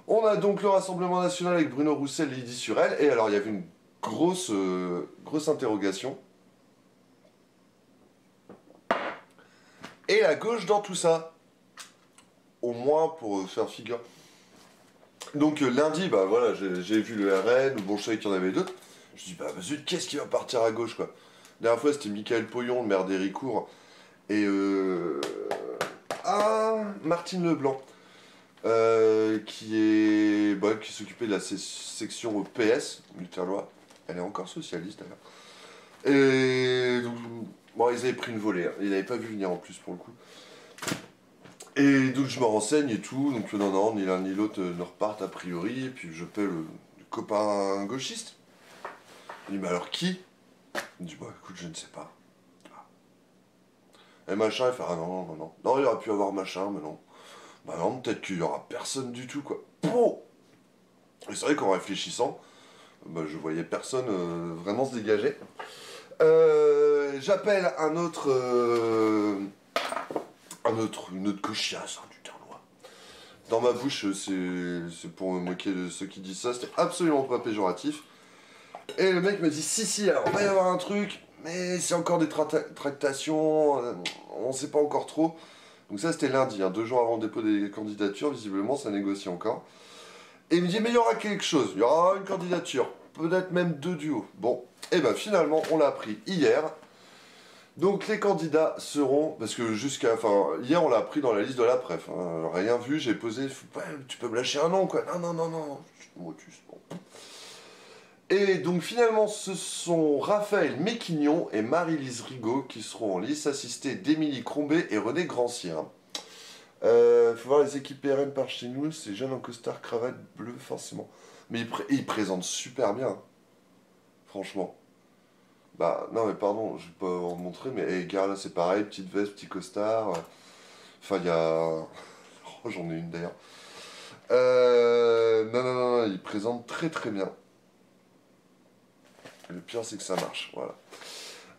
On a donc le Rassemblement National avec Bruno Roussel et Lydie Surel, et alors, il y avait une grosse interrogation. Et la gauche dans tout ça. Au moins pour faire figure. Donc lundi, bah voilà, j'ai vu le RN, bon je savais qu'il y en avait d'autres. Je me dis bah zut, qu'est-ce qui va partir à gauche quoi? La dernière fois c'était Michael Poyon, le maire d'Héricourt, et Martine Leblanc, qui s'occupait de la section PS du Terlois. Elle est encore socialiste d'ailleurs. Et donc, bon, ils avaient pris une volée, hein. Ils n'avaient pas vu venir en plus pour le coup. Et donc je me renseigne et tout, donc non, ni l'un ni l'autre ne repartent a priori, et puis je paie le copain gauchiste. Il dit mais alors qui? Il me dit bah écoute je ne sais pas. Et machin, il fait ah non, il aurait pu avoir machin, mais non. Bah non, peut-être qu'il y aura personne du tout quoi. Pouh. Et c'est vrai qu'en réfléchissant, bah, je voyais personne vraiment se dégager. J'appelle une autre cochiasse, hein, du Ternois. Dans ma bouche, c'est pour me moquer de ceux qui disent ça, c'était absolument pas péjoratif. Et le mec me dit si, alors il va y avoir un truc, mais c'est encore des tractations, on sait pas encore trop. Donc ça c'était lundi, hein, 2 jours avant le dépôt des candidatures, visiblement ça négocie encore. Et il me dit mais il y aura quelque chose, il y aura une candidature, peut-être même 2 duos. Bon, et ben finalement on l'a appris hier. Donc les candidats seront, parce que enfin, hier on l'a appris dans la liste de la préf, hein, rien vu, j'ai posé, ouais, tu peux me lâcher un nom quoi, non, je suis Motus, bon. Et donc finalement ce sont Raphaël Méquignon et Marie-Lise Rigaud qui seront en lice, assistés d'Émilie Crombé et René Grandcir. Faut voir les équipes RN par chez nous, c'est jeunes en costard, cravate bleue forcément. Mais ils présentent super bien, franchement. Bah non mais pardon, je vais pas en montrer, mais hey, gars là c'est pareil, petite veste, petit costard. Enfin il y a... Oh, j'en ai une d'ailleurs. Non, ils présentent très très bien. Le pire c'est que ça marche, voilà.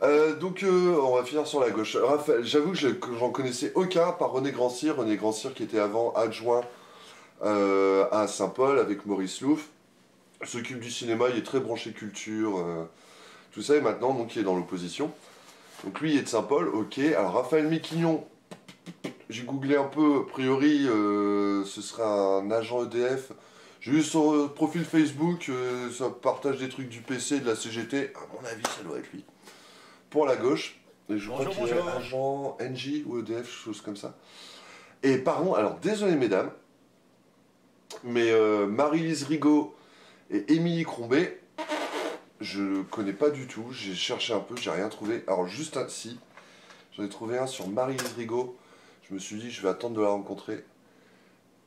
On va finir sur la gauche. Raphaël, j'avoue que j'en connaissais aucun par René Grandcir. René Grandcir qui était avant adjoint à Saint-Paul avec Maurice Louf. Il s'occupe du cinéma, il est très branché culture, tout ça, et maintenant donc il est dans l'opposition. Donc lui il est de Saint-Paul, ok. Alors Raphaël Méquignon, j'ai googlé un peu, a priori ce serait un agent EDF. J'ai vu son profil Facebook, ça partage des trucs du PC, de la CGT. À mon avis ça doit être lui. Pour la gauche, et je crois qu'il est agent NJ ou EDF, chose comme ça. Et par contre, alors désolé mesdames, mais Marie-Lise Rigaud et Émilie Crombé, je connais pas du tout, j'ai cherché un peu, j'ai rien trouvé. Alors juste un, si, j'en ai trouvé un sur Marie-Lise Rigaud, je me suis dit je vais attendre de la rencontrer.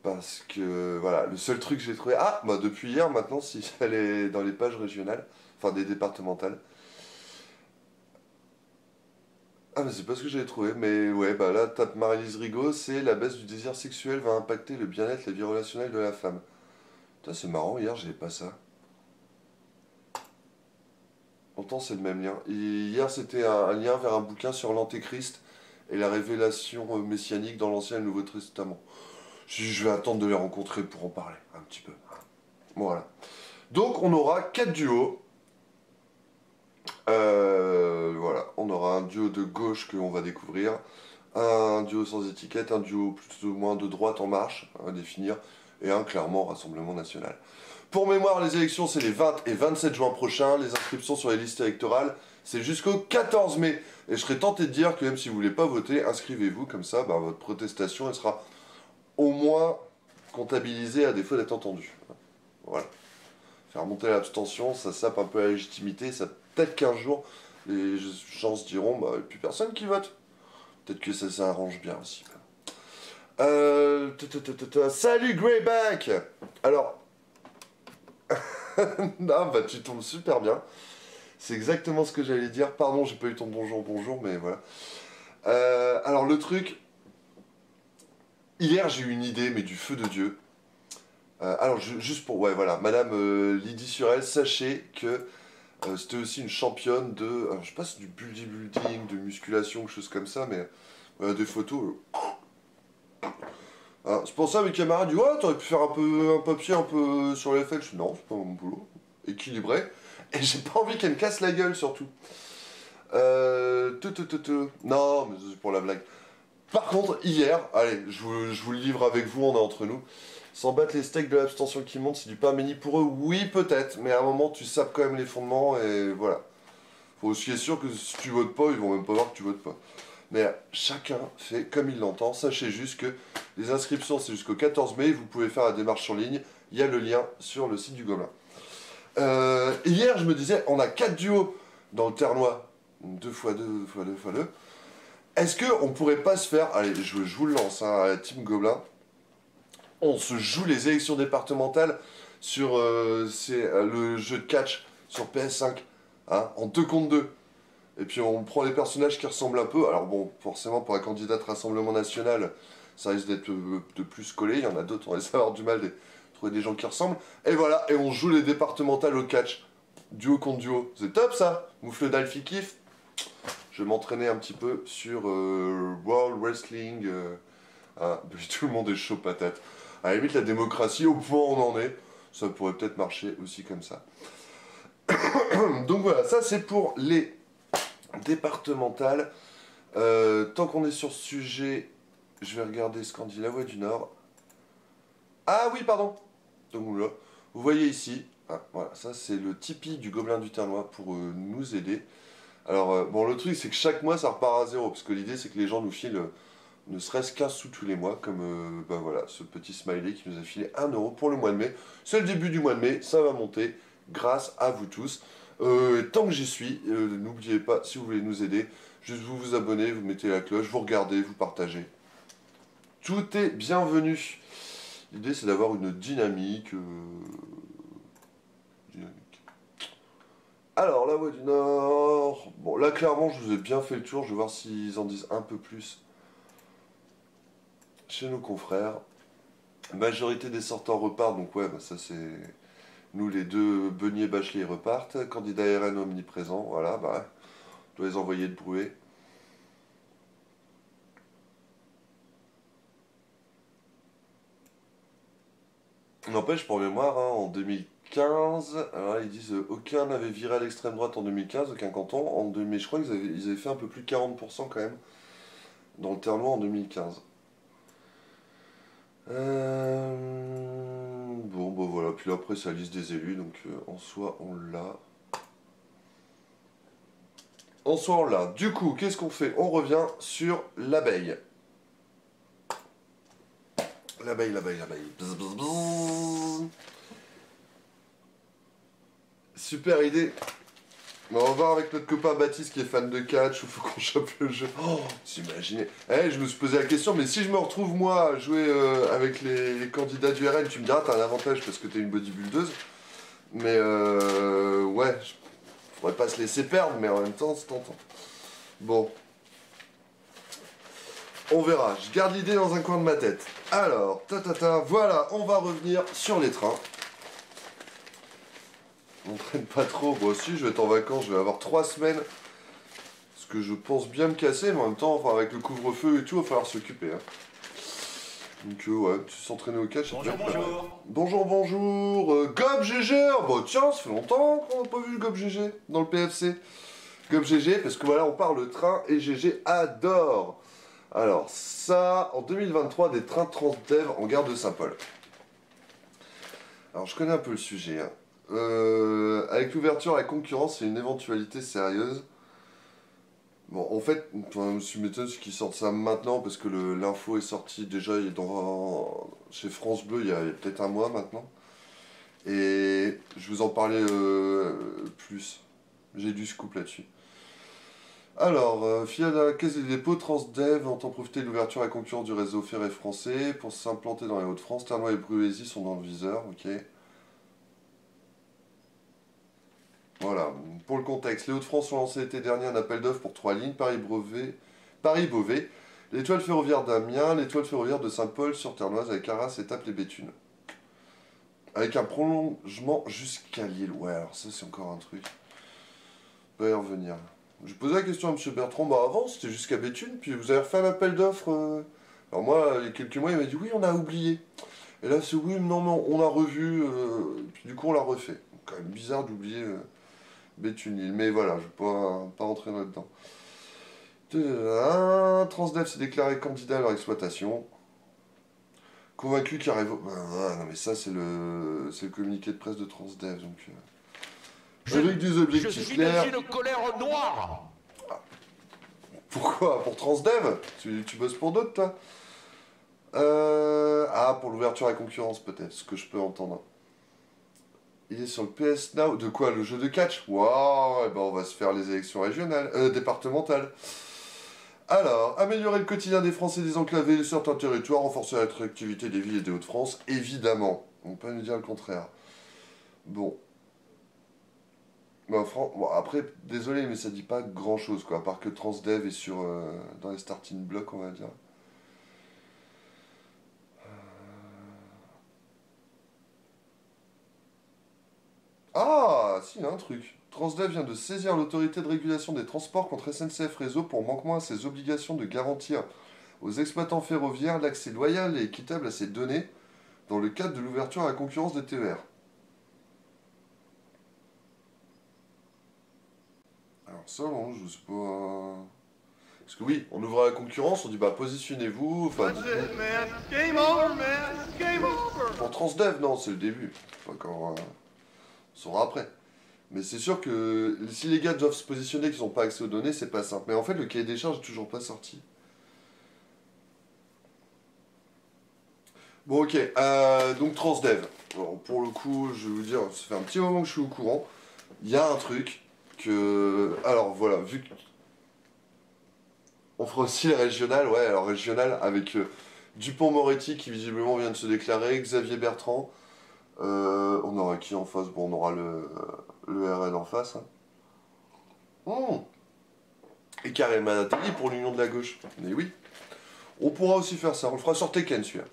Parce que voilà, le seul truc que j'ai trouvé, ah, bah depuis hier maintenant, si elle est dans les pages régionales, enfin des départementales. Ah mais c'est pas ce que j'avais trouvé, mais ouais, bah là, tape Marie-Lise Rigaud, c'est la baisse du désir sexuel va impacter le bien-être, la vie relationnelle de la femme. Putain, c'est marrant, hier j'avais pas ça. Pourtant c'est le même lien. Et hier c'était un lien vers un bouquin sur l'Antéchrist et la révélation messianique dans l'Ancien et le Nouveau Testament. Je vais attendre de les rencontrer pour en parler un petit peu. Voilà. Donc on aura 4 duos. Voilà, on aura un duo de gauche que l'on va découvrir, un duo sans étiquette, un duo plus ou moins de droite en marche à définir, et un clairement Rassemblement National. Pour mémoire, les élections c'est les 20 et 27 juin prochains, les inscriptions sur les listes électorales c'est jusqu'au 14 mai. Et je serais tenté de dire que même si vous voulez pas voter, inscrivez-vous, comme ça bah, votre protestation elle sera au moins comptabilisée à défaut d'être entendue. Voilà. Faire monter l'abstention, ça sape un peu la légitimité, ça peut-être qu'un jour les gens se diront, bah, il n'y a plus personne qui vote. Peut-être que ça s'arrange bien aussi. Salut Greyback. Alors, non, bah tu tombes super bien. C'est exactement ce que j'allais dire. Pardon, j'ai pas eu ton bonjour, mais voilà. Alors le truc, hier j'ai eu une idée, mais du feu de Dieu. Alors juste pour, ouais voilà, Madame Lydie Surel, sachez que c'était aussi une championne de, alors, je sais pas si c'est du bodybuilding, de musculation, quelque chose comme ça, mais des photos. Hein, c'est pour ça mes camarades disent ouais, t'aurais pu faire un papier un peu sur les fesses. Je dis non, c'est pas mon boulot. Équilibré. Et j'ai pas envie qu'elle me casse la gueule surtout. Non, mais c'est pour la blague. Par contre, hier, allez, je vous le livre avec vous, on est entre nous. S'en battre les steaks de l'abstention qui monte, c'est du pain béni pour eux. Oui, peut-être, mais à un moment, tu sapes quand même les fondements et voilà. Faut aussi être sûr que si tu votes pas, ils vont même pas voir que tu votes pas. Mais chacun fait comme il l'entend. Sachez juste que les inscriptions, c'est jusqu'au 14 mai. Vous pouvez faire la démarche en ligne. Il y a le lien sur le site du Gobelin. Hier, je me disais, on a 4 duos dans le Ternois. 2 x 2, 2 x 2 x 2. Est-ce qu'on pourrait pas se faire... Allez, je vous le lance, hein, à la Team Gobelin. On se joue les élections départementales sur le jeu de catch sur PS5. Hein, en 2 contre 2. Et puis on prend les personnages qui ressemblent un peu. Alors bon, forcément pour la candidate Rassemblement National, ça risque d'être de plus collé. Il y en a d'autres, on va avoir du mal de trouver des gens qui ressemblent. Et voilà, et on joue les départementales au catch. Duo contre duo. C'est top ça. Moufle d'Alfie kiff. Je vais m'entraîner un petit peu sur World Wrestling. Hein, tout le monde est chaud patate. À la limite, la démocratie, au point où on en est, ça pourrait peut-être marcher aussi comme ça. Donc voilà, ça c'est pour les départementales. Tant qu'on est sur ce sujet, je vais regarder ce qu'en dit la Voix du Nord. Ah oui, pardon. Donc là, vous voyez ici, voilà, ça c'est le Tipeee du Gobelin du Ternois pour nous aider. Alors, bon, le truc, c'est que chaque mois, ça repart à zéro, parce que l'idée, c'est que les gens nous filent ne serait-ce qu'un sous tous les mois, comme, ben voilà, ce petit smiley qui nous a filé 1 € pour le mois de mai. C'est le début du mois de mai, ça va monter, grâce à vous tous. Tant que j'y suis, n'oubliez pas, si vous voulez nous aider, juste vous abonnez, vous mettez la cloche, vous regardez, vous partagez. Tout est bienvenu. L'idée, c'est d'avoir une dynamique. Alors, la Voix du Nord. Bon, là, clairement, je vous ai bien fait le tour. Je vais voir s'ils en disent un peu plus chez nos confrères. Majorité des sortants repartent. Donc, ouais, bah, ça, c'est. Nous, les deux Beunier Bachelet repartent. Candidat RN omniprésent. Voilà, bah, on doit les envoyer de brouet. N'empêche, pour mémoire, hein, en 2015, alors ils disent aucun n'avait viré à l'extrême droite en 2015, aucun canton. Mais je crois qu'ils avaient fait un peu plus de 40% quand même dans le Ternois en 2015. Bon, bah voilà, puis là, après, c'est la liste des élus, donc en soi, on l'a. En soi, on l'a. Du coup, qu'est-ce qu'on fait? On revient sur l'abeille. L'abeille, l'abeille, l'abeille. Bzz, bzz, bzz. Super idée. Mais on va voir avec notre copain Baptiste qui est fan de catch, il faut qu'on chope le jeu. Oh, t'imaginez. Eh, je me suis posé la question, mais si je me retrouve moi à jouer avec les candidats du RN, tu me diras, t'as un avantage parce que t'es une bodybuildeuse. Mais ouais, faudrait pas se laisser perdre, mais en même temps, c'est tentant. Bon. On verra, je garde l'idée dans un coin de ma tête. Alors, voilà, on va revenir sur les trains. On traîne pas trop, moi aussi je vais être en vacances, je vais avoir 3 semaines. Parce que je pense bien me casser, mais en même temps, enfin, avec le couvre-feu et tout, il va falloir s'occuper. Hein. Donc ouais, tu s'entraîner au catch. Bonjour, bonjour. Bonjour, bonjour. Gob GG, bah tiens, ça fait longtemps qu'on n'a pas vu Gob GG dans le PFC. Gob GG, parce que voilà, on parle train et GG adore. Alors, ça, en 2023, des trains Transdev en gare de Saint-Paul. Alors, je connais un peu le sujet. Hein. Avec l'ouverture à la concurrence, c'est une éventualité sérieuse. Bon, en fait, enfin, je m'étonne qu'ils sortent ça maintenant, parce que l'info est sortie déjà chez France Bleu il y a peut-être un mois maintenant. Et je vous en parlais plus. J'ai du scoop là-dessus. Alors, filiale à la Caisse des dépôts, Transdev entend profiter de l'ouverture à la concurrence du réseau ferré français pour s'implanter dans les Hauts-de-France. Ternois et Bruésy sont dans le viseur, ok. Voilà, pour le contexte, les Hauts-de-France ont lancé l'été dernier un appel d'offres pour 3 lignes, Paris-Beauvais, l'étoile ferroviaire d'Amiens, l'étoile ferroviaire de Saint-Paul sur Ternoise avec Arras, Étaples et Béthune. Avec un prolongement jusqu'à Lille. Ouais, alors ça c'est encore un truc. On va y revenir. Je posais la question à M. Bertrand, bah avant c'était jusqu'à Béthune, puis vous avez refait un appel d'offres. Alors moi, il y a quelques mois, il m'a dit oui, on a oublié. Et là c'est oui, non, mais on a revu, puis du coup on l'a refait. Donc, quand même bizarre d'oublier Béthune. Mais voilà, je ne vais pas rentrer là-dedans. Transdev s'est déclaré candidat à leur exploitation. Convaincu qu'il arrive. Non, mais ça, c'est le communiqué de presse de Transdev. Donc, avec des objectifs clairs. Je suis dans une colère noire. Pourquoi? Pour Transdev? Tu bosses pour d'autres, toi? Pour l'ouverture à la concurrence, peut-être, ce que je peux entendre. Il est sur le PS Now. De quoi? Le jeu de catch? Waouh, eh ben on va se faire les élections régionales, départementales. Alors, améliorer le quotidien des Français désenclavés, certains territoires, renforcer l'attractivité des villes et des Hauts-de-France, évidemment. On peut pas nous dire le contraire. Bon. Bon, après, désolé, mais ça dit pas grand-chose, quoi, à part que Transdev est sur, dans les starting blocks, on va dire. Ah, si, il y a un truc. Transdev vient de saisir l'autorité de régulation des transports contre SNCF Réseau pour manquement à ses obligations de garantir aux exploitants ferroviaires l'accès loyal et équitable à ces données dans le cadre de l'ouverture à la concurrence des TER. Alors ça, non, je sais pas... Parce que oui, on ouvre à la concurrence, on dit bah positionnez-vous, enfin... Game over, man. Game over. Pour Transdev, non, c'est le début. Pas encore... on saura après. Mais c'est sûr que si les gars doivent se positionner qu'ils n'ont pas accès aux données, c'est pas simple. Mais en fait, le cahier des charges n'est toujours pas sorti. Bon, ok. Donc, Transdev. Alors, pour le coup, je vais vous dire, ça fait un petit moment que je suis au courant. Il y a un truc que... Alors, voilà, vu que... On fera aussi les régionales, ouais, alors régionales avec Dupont-Moretti qui visiblement vient de se déclarer, Xavier Bertrand. On aura qui en face? Bon, on aura le RN en face. Hein. Hmm. Et Karim Manateli pour l'Union de la gauche. Mais oui, on pourra aussi faire ça. On le fera sur Tekken celui-là.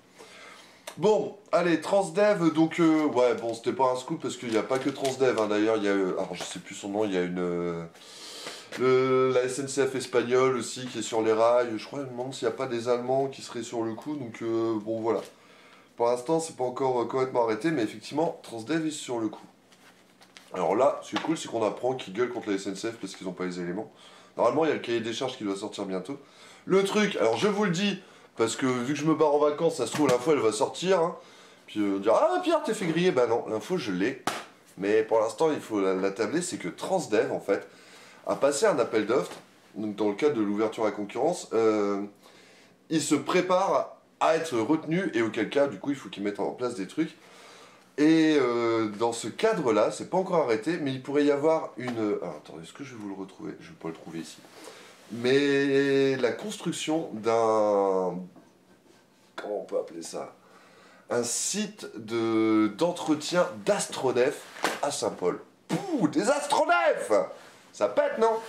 Bon, allez, Transdev, donc, ouais, bon, c'était pas un scoop parce qu'il n'y a pas que Transdev, hein, d'ailleurs, il y a, alors je sais plus son nom, il y a la SNCF espagnole aussi qui est sur les rails, je crois, je me demande s'il n'y a pas des Allemands qui seraient sur le coup, donc, bon, voilà. Pour l'instant, c'est pas encore complètement arrêté, mais effectivement, Transdev est sur le coup. Alors là, ce qui est cool, c'est qu'on apprend qu'ils gueulent contre la SNCF parce qu'ils n'ont pas les éléments. Normalement, il y a le cahier des charges qui doit sortir bientôt. Le truc, alors je vous le dis, parce que vu que je me barre en vacances, ça se trouve, l'info elle va sortir. Hein. Puis on dira, ah Pierre, t'es fait griller. Bah non, l'info je l'ai. Mais pour l'instant, il faut la tabler, c'est que Transdev, en fait, a passé un appel d'offres, donc dans le cadre de l'ouverture à la concurrence, il se prépare à être retenu, et auquel cas, du coup, il faut qu'il mette en place des trucs. Et dans ce cadre-là, c'est pas encore arrêté, mais il pourrait y avoir une... Alors attendez, est-ce que je vais vous le retrouver? Je vais pas le trouver ici. Mais la construction d'un... Comment on peut appeler ça? Un site d'entretien d'astronefs à Saint-Paul. Pouh, des astronefs! Ça pète, non?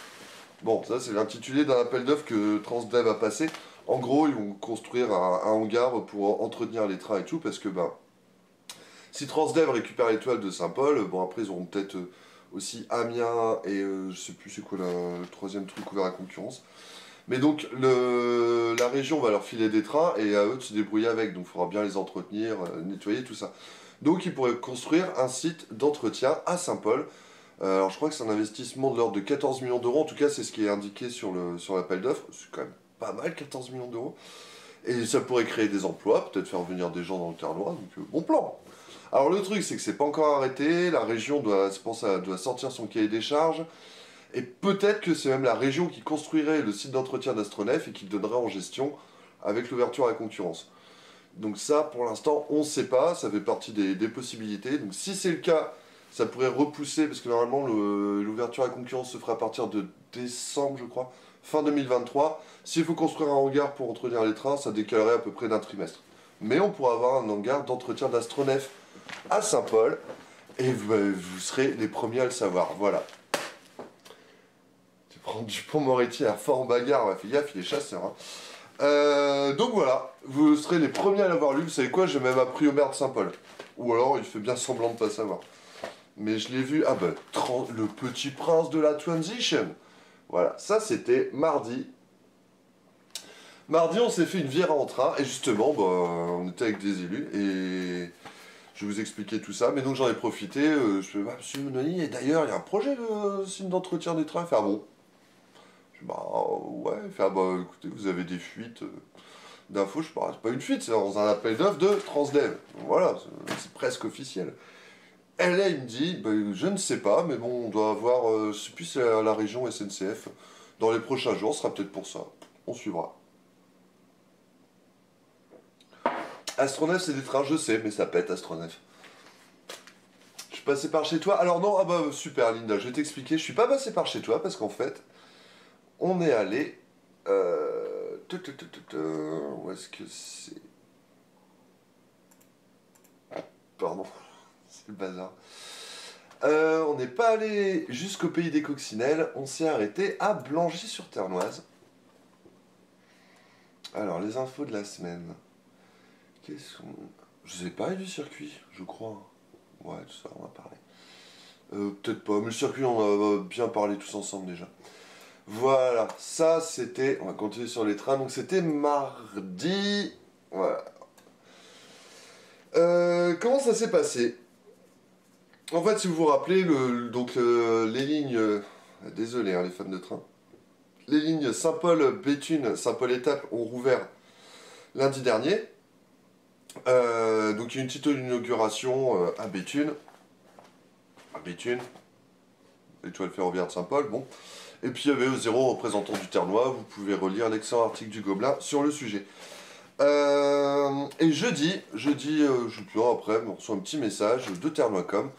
Bon, ça c'est l'intitulé d'un appel d'offres que Transdev a passé. En gros, ils vont construire un hangar pour entretenir les trains et tout, parce que, ben... Si Transdev récupère l'étoile de Saint-Paul, bon après ils auront peut-être aussi Amiens et je sais plus c'est quoi le troisième truc ouvert à concurrence. Mais donc la région va leur filer des trains et à eux de se débrouiller avec, donc il faudra bien les entretenir, nettoyer, tout ça. Donc ils pourraient construire un site d'entretien à Saint-Paul. Alors je crois que c'est un investissement de l'ordre de 14 millions d'euros, en tout cas c'est ce qui est indiqué sur l'appel d'offres, c'est quand même pas mal 14 millions d'euros. Et ça pourrait créer des emplois, peut-être faire venir des gens dans le Ternois, donc bon plan. Alors le truc c'est que c'est pas encore arrêté, la région doit sortir son cahier des charges, et peut-être que c'est même la région qui construirait le site d'entretien d'Astronef et qui le donnerait en gestion avec l'ouverture à la concurrence. Donc ça pour l'instant on ne sait pas, ça fait partie des possibilités, donc si c'est le cas, ça pourrait repousser, parce que normalement l'ouverture à la concurrence se fera à partir de décembre je crois, fin 2023. S'il faut construire un hangar pour entretenir les trains, ça décalerait à peu près d'un trimestre. Mais on pourra avoir un hangar d'entretien d'astronef à Saint-Paul, et vous serez les premiers à le savoir. Voilà. Tu prends Dupont-Moretti à fort en bagarre, fais gaffe, il est chasseur. Hein. Donc voilà, vous serez les premiers à l'avoir lu. Vous savez quoi, j'ai même appris au maire de Saint-Paul. Ou alors il fait bien semblant de pas savoir. Mais je l'ai vu, ah ben, le petit prince de la transition. Voilà, ça c'était mardi. Mardi, on s'est fait une virée en train, et justement, bah, on était avec des élus, et je vais vous expliquer tout ça. Mais donc j'en ai profité, je fais, bah, monsieur Noni, et d'ailleurs, il y a un projet de signe d'entretien des trains. Il fait, ah bon? Je fais, bah ouais, il fait, ah bah écoutez, vous avez des fuites d'infos, je sais pas, c'est pas une fuite, c'est dans un appel d'offres de Transdev. Donc voilà, c'est presque officiel. Et là, il me dit, bah, je ne sais pas, mais bon, on doit avoir, je sais plus, c'est la région SNCF, dans les prochains jours, ce sera peut-être pour ça. On suivra. Astronef, c'est des trains, je sais, mais ça pète, Astronef. Je suis passé par chez toi. Alors non, ah bah super, Linda, je vais t'expliquer. Je suis pas passé par chez toi parce qu'en fait, on est allé... Où est-ce que c'est? Pardon, c'est le bazar. On n'est pas allé jusqu'au pays des coccinelles, on s'est arrêté à Blangy-sur-Ternoise. Alors, les infos de la semaine. Je sais pas, du circuit, je crois. Ouais, tout ça, on va parler. Peut-être pas, mais le circuit, on a bien parlé tous ensemble déjà. Voilà, ça c'était... On va continuer sur les trains, donc c'était mardi... Voilà. Comment ça s'est passé? En fait, si vous vous rappelez, les lignes... désolé, hein, les fans de train. Les lignes Saint-Paul-Béthune, Saint-Paul-Étape ont rouvert lundi dernier. Donc il y a eu une petite inauguration à Béthune. À Béthune. l'étoile ferroviaire de Saint-Paul, bon. Et puis il y avait 0 représentant du Ternois, vous pouvez relire l'excellent article du Gobelin sur le sujet. Et jeudi, je sais plus, après, on reçoit un petit message de Ternois.com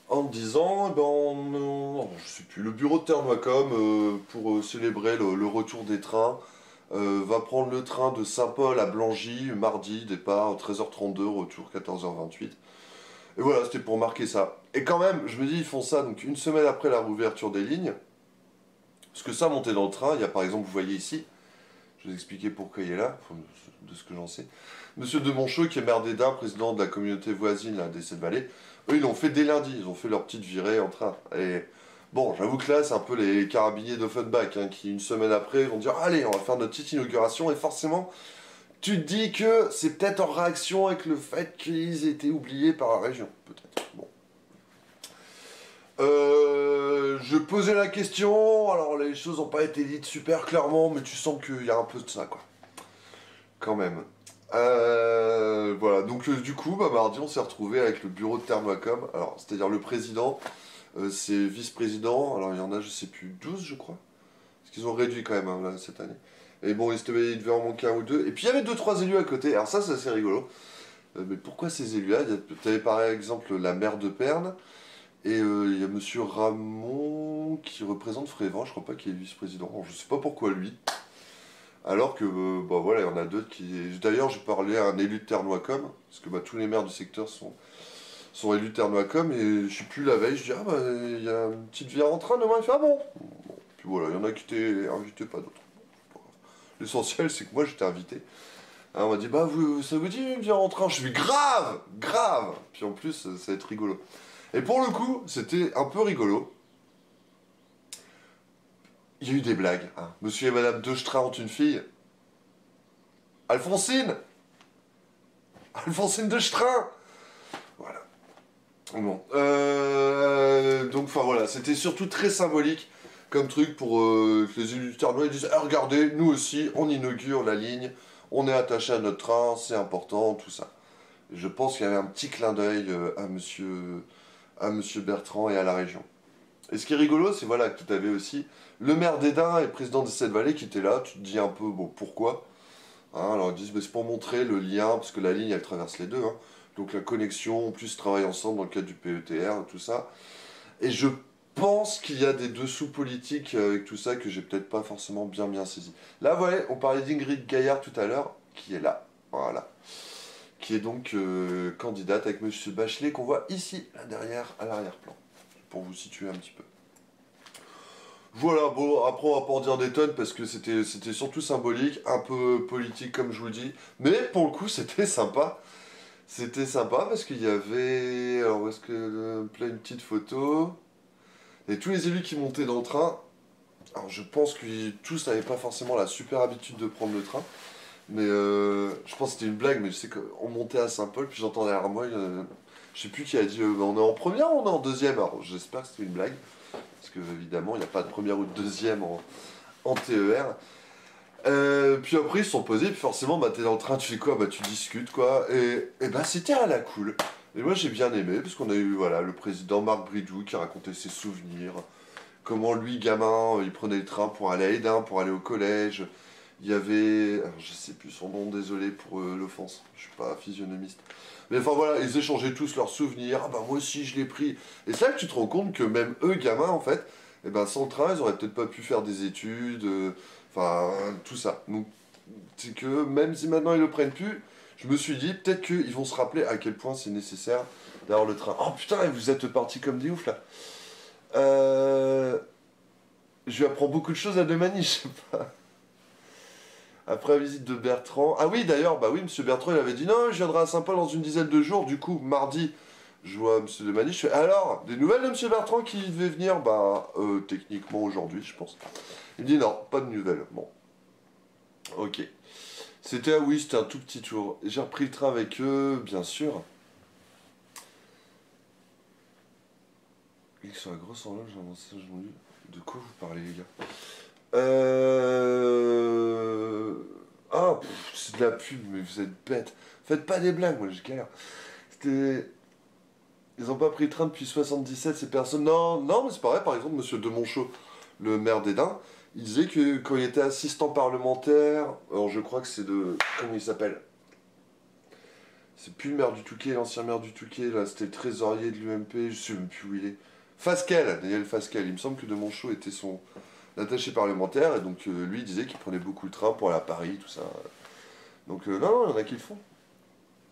en me disant, je sais plus, le bureau de Ternois.com, pour célébrer le retour des trains, va prendre le train de Saint-Paul à Blangy, mardi, départ 13h32, retour 14h28. Et voilà, c'était pour marquer ça. Et quand même, je me dis, ils font ça donc une semaine après la réouverture des lignes. Parce que ça, monter dans le train, il y a par exemple, vous voyez ici, je vais vous expliquer pourquoi il est là, de ce que j'en sais. Monsieur de Monchaux, qui est maire d'Edin, président de la communauté voisine là, des Sept-Vallées, eux, ils l'ont fait dès lundi, ils ont fait leur petite virée en train. Et bon, j'avoue que là, c'est un peu les carabiniers d'Offenbach, hein, qui une semaine après vont dire, allez, on va faire notre petite inauguration, et forcément, tu te dis que c'est peut-être en réaction avec le fait qu'ils aient été oubliés par la région, peut-être. Bon. Je posais la question, alors les choses n'ont pas été dites super clairement, mais tu sens qu'il y a un peu de ça, quoi. Quand même. Voilà, donc du coup, mardi, on s'est retrouvé avec le bureau de Ternois.com, alors, c'est-à-dire le président, ses vice-présidents, alors il y en a, je sais plus, 12, je crois. Parce qu'ils ont réduit quand même, hein, là, cette année. Et bon, il devait en manquer un ou deux. Et puis il y avait 2-3 élus à côté, alors ça, c'est assez rigolo. Mais pourquoi ces élus-là? Tu avais par exemple la maire de Perne, et il y a monsieur Ramon qui représente Frévent, je crois pas qu'il est vice-président. Bon, je sais pas pourquoi lui. Alors que, voilà, il y en a d'autres qui... D'ailleurs, j'ai parlé à un élu de Ternois.com, parce que tous les maires du secteur sont élus de Ternois.com, et je suis plus la veille, je dis, il y a une petite vie en train demain, il fait, ah bon. Puis voilà, il y en a qui étaient invités, pas d'autres. L'essentiel, c'est que moi, j'étais invité. Alors, on m'a dit, ça vous dit, viens en train? Je suis grave, grave. Puis en plus, ça va être rigolo. Et pour le coup, c'était un peu rigolo. Il y a eu des blagues. Hein. Monsieur et madame Deustra ont une fille. Alphonsine Alphonsine Deustra. Voilà. Bon. Donc, enfin voilà, c'était surtout très symbolique comme truc pour que les élus du Ternois ils disent, ah, regardez, nous aussi, on inaugure la ligne, on est attaché à notre train, c'est important, tout ça. Et je pense qu'il y avait un petit clin d'œil à monsieur Bertrand et à la région. Et ce qui est rigolo, c'est voilà, que tu avais aussi le maire d'Edin et le président des Sept-Vallées qui étaient là. Tu te dis un peu, bon, pourquoi hein, alors ils disent, c'est pour montrer le lien, parce que la ligne, elle traverse les deux. Hein, donc la connexion, plus travailler ensemble dans le cadre du PETR, tout ça. Et je pense qu'il y a des dessous politiques avec tout ça que j'ai peut-être pas forcément bien saisi. Là, voilà, on parlait d'Ingrid Gaillard tout à l'heure, qui est là. Voilà. Qui est donc candidate avec monsieur Bachelet, qu'on voit ici, là derrière, à l'arrière-plan. Pour vous situer un petit peu. Voilà, bon, après on va pas en dire des tonnes parce que c'était surtout symbolique, un peu politique comme je vous le dis, mais pour le coup c'était sympa. C'était sympa parce qu'il y avait, alors où est-ce que, plein une petite photo, et tous les élus qui montaient dans le train, alors je pense que tous n'avaient pas forcément la super habitude de prendre le train, mais je pense que c'était une blague, mais je sais qu'on montait à Saint-Paul, puis j'entendais derrière moi, je sais plus qui a dit on est en première ou on est en deuxième, alors j'espère que c'était une blague. Parce que évidemment il n'y a pas de première ou de deuxième en TER. Puis après ils se sont posés, puis forcément t'es dans le train, tu fais quoi? Tu discutes quoi. Et c'était à la cool. Et moi j'ai bien aimé, parce qu'on a eu voilà, le président Marc Bridou qui racontait ses souvenirs. Comment lui, gamin, il prenait le train pour aller à Edin, pour aller au collège. Il y avait, alors, je sais plus son nom, désolé pour l'offense, je suis pas physionomiste. Mais enfin voilà, ils échangeaient tous leurs souvenirs, ah moi aussi je l'ai pris. Et c'est là que tu te rends compte que même eux, gamins en fait, sans le train, ils auraient peut-être pas pu faire des études, tout ça. Donc c'est que même si maintenant ils le prennent plus, je me suis dit peut-être qu'ils vont se rappeler à quel point c'est nécessaire d'avoir le train. Oh putain, vous êtes partis comme des oufs là. Je lui apprends beaucoup de choses à Demani, je sais pas. Après la visite de Bertrand... Ah oui, d'ailleurs, monsieur Bertrand, il avait dit, non, je viendrai à Saint-Paul dans une dizaine de jours. Du coup, mardi, je vois monsieur Demani, je fais, alors, des nouvelles de monsieur Bertrand qui devait venir? Techniquement aujourd'hui, je pense. Il me dit, non, pas de nouvelles. Bon. Ok. C'était un tout petit tour. J'ai repris le train avec eux, bien sûr. Clique sur la grosse horloge, j'ai un message vendu. De quoi vous parlez, les gars? C'est de la pub, mais vous êtes bêtes. Faites pas des blagues, moi, je galère. C'était... Ils n'ont pas pris le train depuis 77, ces personnes. Non, non, mais c'est pareil, par exemple, monsieur de Monchaux, le maire d'Edin, il disait que quand il était assistant parlementaire, alors je crois que c'est de. Comment il s'appelle? C'est plus le maire du Touquet, l'ancien maire du Touquet, là, c'était le trésorier de l'UMP, je sais même plus où il est. Fasquelle, Daniel Fasquelle, il me semble que de Monchaux était son attaché parlementaire, et donc lui il disait qu'il prenait beaucoup le train pour aller à Paris, tout ça. Donc non, non, il y en a qui le font.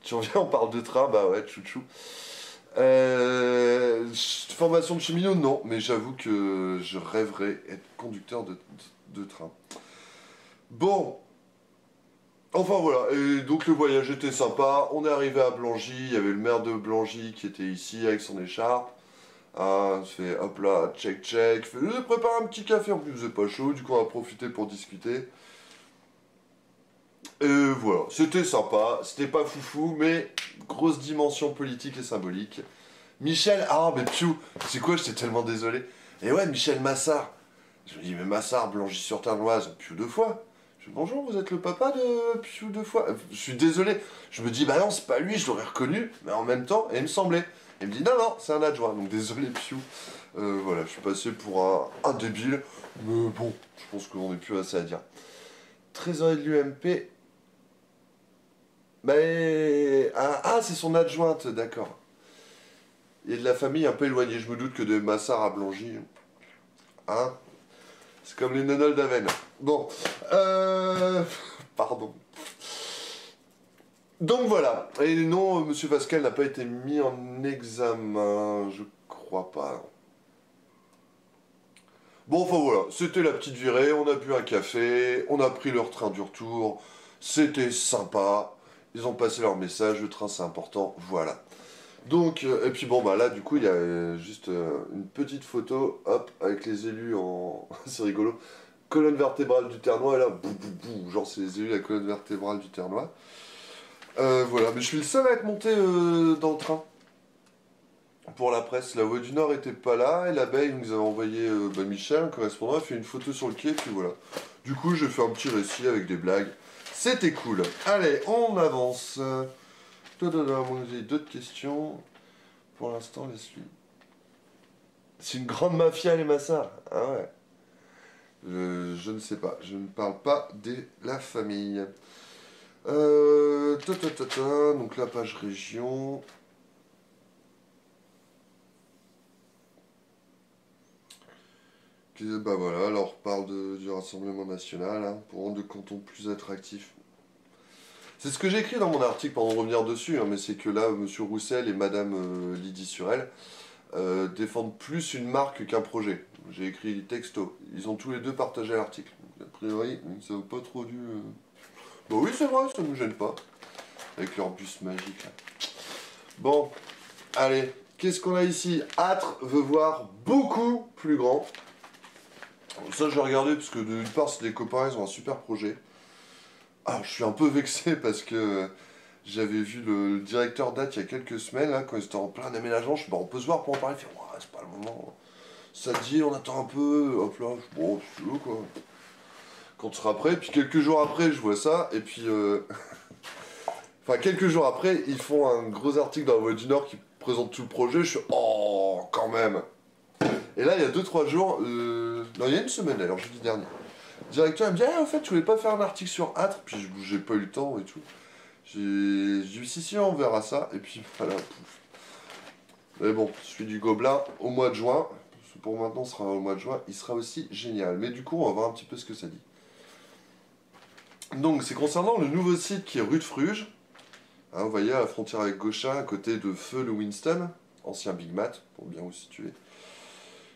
Tu reviens, on parle de train, bah ouais, chouchou. Formation de cheminot, non, mais j'avoue que je rêverais être conducteur de train. Bon, enfin voilà, et donc le voyage était sympa, on est arrivé à Blangy, il y avait le maire de Blangy qui était ici avec son écharpe. Ah, fait hop là, check check, fait, je prépare un petit café, en plus il faisait pas chaud, du coup on a profité pour discuter. Et voilà, c'était sympa, c'était pas foufou, mais grosse dimension politique et symbolique. Michel, ah mais Piou, c'est quoi, j'étais tellement désolé. Et ouais, Michel Massard. Je me dis, mais Massard, Blangy-sur-Ternoise, Piou deux fois. Je dis, bonjour, vous êtes le papa de Piou deux fois. Je suis désolé. Je me dis, bah non, c'est pas lui, je l'aurais reconnu, mais en même temps, et il me semblait. Il me dit, non, non, c'est un adjoint, donc désolé Piou. Voilà, je suis passé pour un débile, mais bon, je pense qu'on n'est plus assez à dire. Trésorier de l'UMP. Mais. Ah, c'est son adjointe, d'accord. Et de la famille un peu éloignée. Je me doute que de Massard à Blangy. Hein? C'est comme les nonols d'Aven. Bon. Pardon. Donc voilà. Et non, Monsieur Pascal n'a pas été mis en examen. Je crois pas. Bon, enfin voilà. C'était la petite virée. On a bu un café. On a pris leur train du retour. C'était sympa. Ils ont passé leur message. Le train, c'est important. Voilà. Donc, et puis bon, bah là, du coup, il y a juste une petite photo, hop, avec les élus en. C'est rigolo. Colonne vertébrale du Ternois, et là, bou bou bou, genre, c'est les élus de la colonne vertébrale du Ternois. Voilà, mais je suis le seul à être monté dans le train. Pour la presse, la Voix du Nord était pas là, et l'abeille nous a envoyé Michel, un correspondant, a fait une photo sur le quai, puis voilà. Du coup, j'ai fait un petit récit avec des blagues. C'était cool. Allez, on avance. Moi, j'ai d'autres questions. Pour l'instant, laisse-lui. C'est une grande mafia, les Massards. Ah ouais. Je ne sais pas. Je ne parle pas de la famille. Donc la page région. Bah voilà, alors on parle du Rassemblement National, hein, pour rendre le canton plus attractif. C'est ce que j'ai écrit dans mon article pendant de revenir dessus, hein, mais c'est que là, Monsieur Roussel et Madame Lydie Surel défendent plus une marque qu'un projet. J'ai écrit texto. Ils ont tous les deux partagé l'article. A priori, ça vaut pas trop dû. Bah oui, c'est vrai, ça nous gêne pas. Avec leur bus magique là. Bon, allez, qu'est-ce qu'on a ici? Âtre veut voir beaucoup plus grand. Ça, j'ai regardé parce que d'une part, c'est des copains, ils ont un super projet. Alors, je suis un peu vexé parce que j'avais vu le directeur d'Ath il y a quelques semaines, là, quand ils étaient en plein aménagement. Je suis on peut se voir pour en parler. Il fait, ouais, c'est pas le moment. Ça te dit, on attend un peu. Hop là, bon, c'est chaud, quoi. Quand tu seras prêt. Puis quelques jours après, je vois ça. Et puis, enfin, quelques jours après, ils font un gros article dans la Voix du Nord qui présente tout le projet. Je suis, oh, quand même. Et là, il y a 2-3 jours, non, il y a une semaine, alors jeudi dernier. Le directeur, il me dit, ah, en fait, tu voulais pas faire un article sur Âtre? Puis j'ai pas eu le temps et tout. J'ai dit, si, on verra ça. Et puis, voilà, pouf. Mais bon, celui du Gobelin, au mois de juin, pour maintenant, ce sera au mois de juin, il sera aussi génial. Mais du coup, on va voir un petit peu ce que ça dit. Donc, c'est concernant le nouveau site qui est rue de Fruges. Hein, vous voyez, à la frontière avec Gauchin, à côté de Feu le Winston, ancien Big Mat, pour bien vous situer.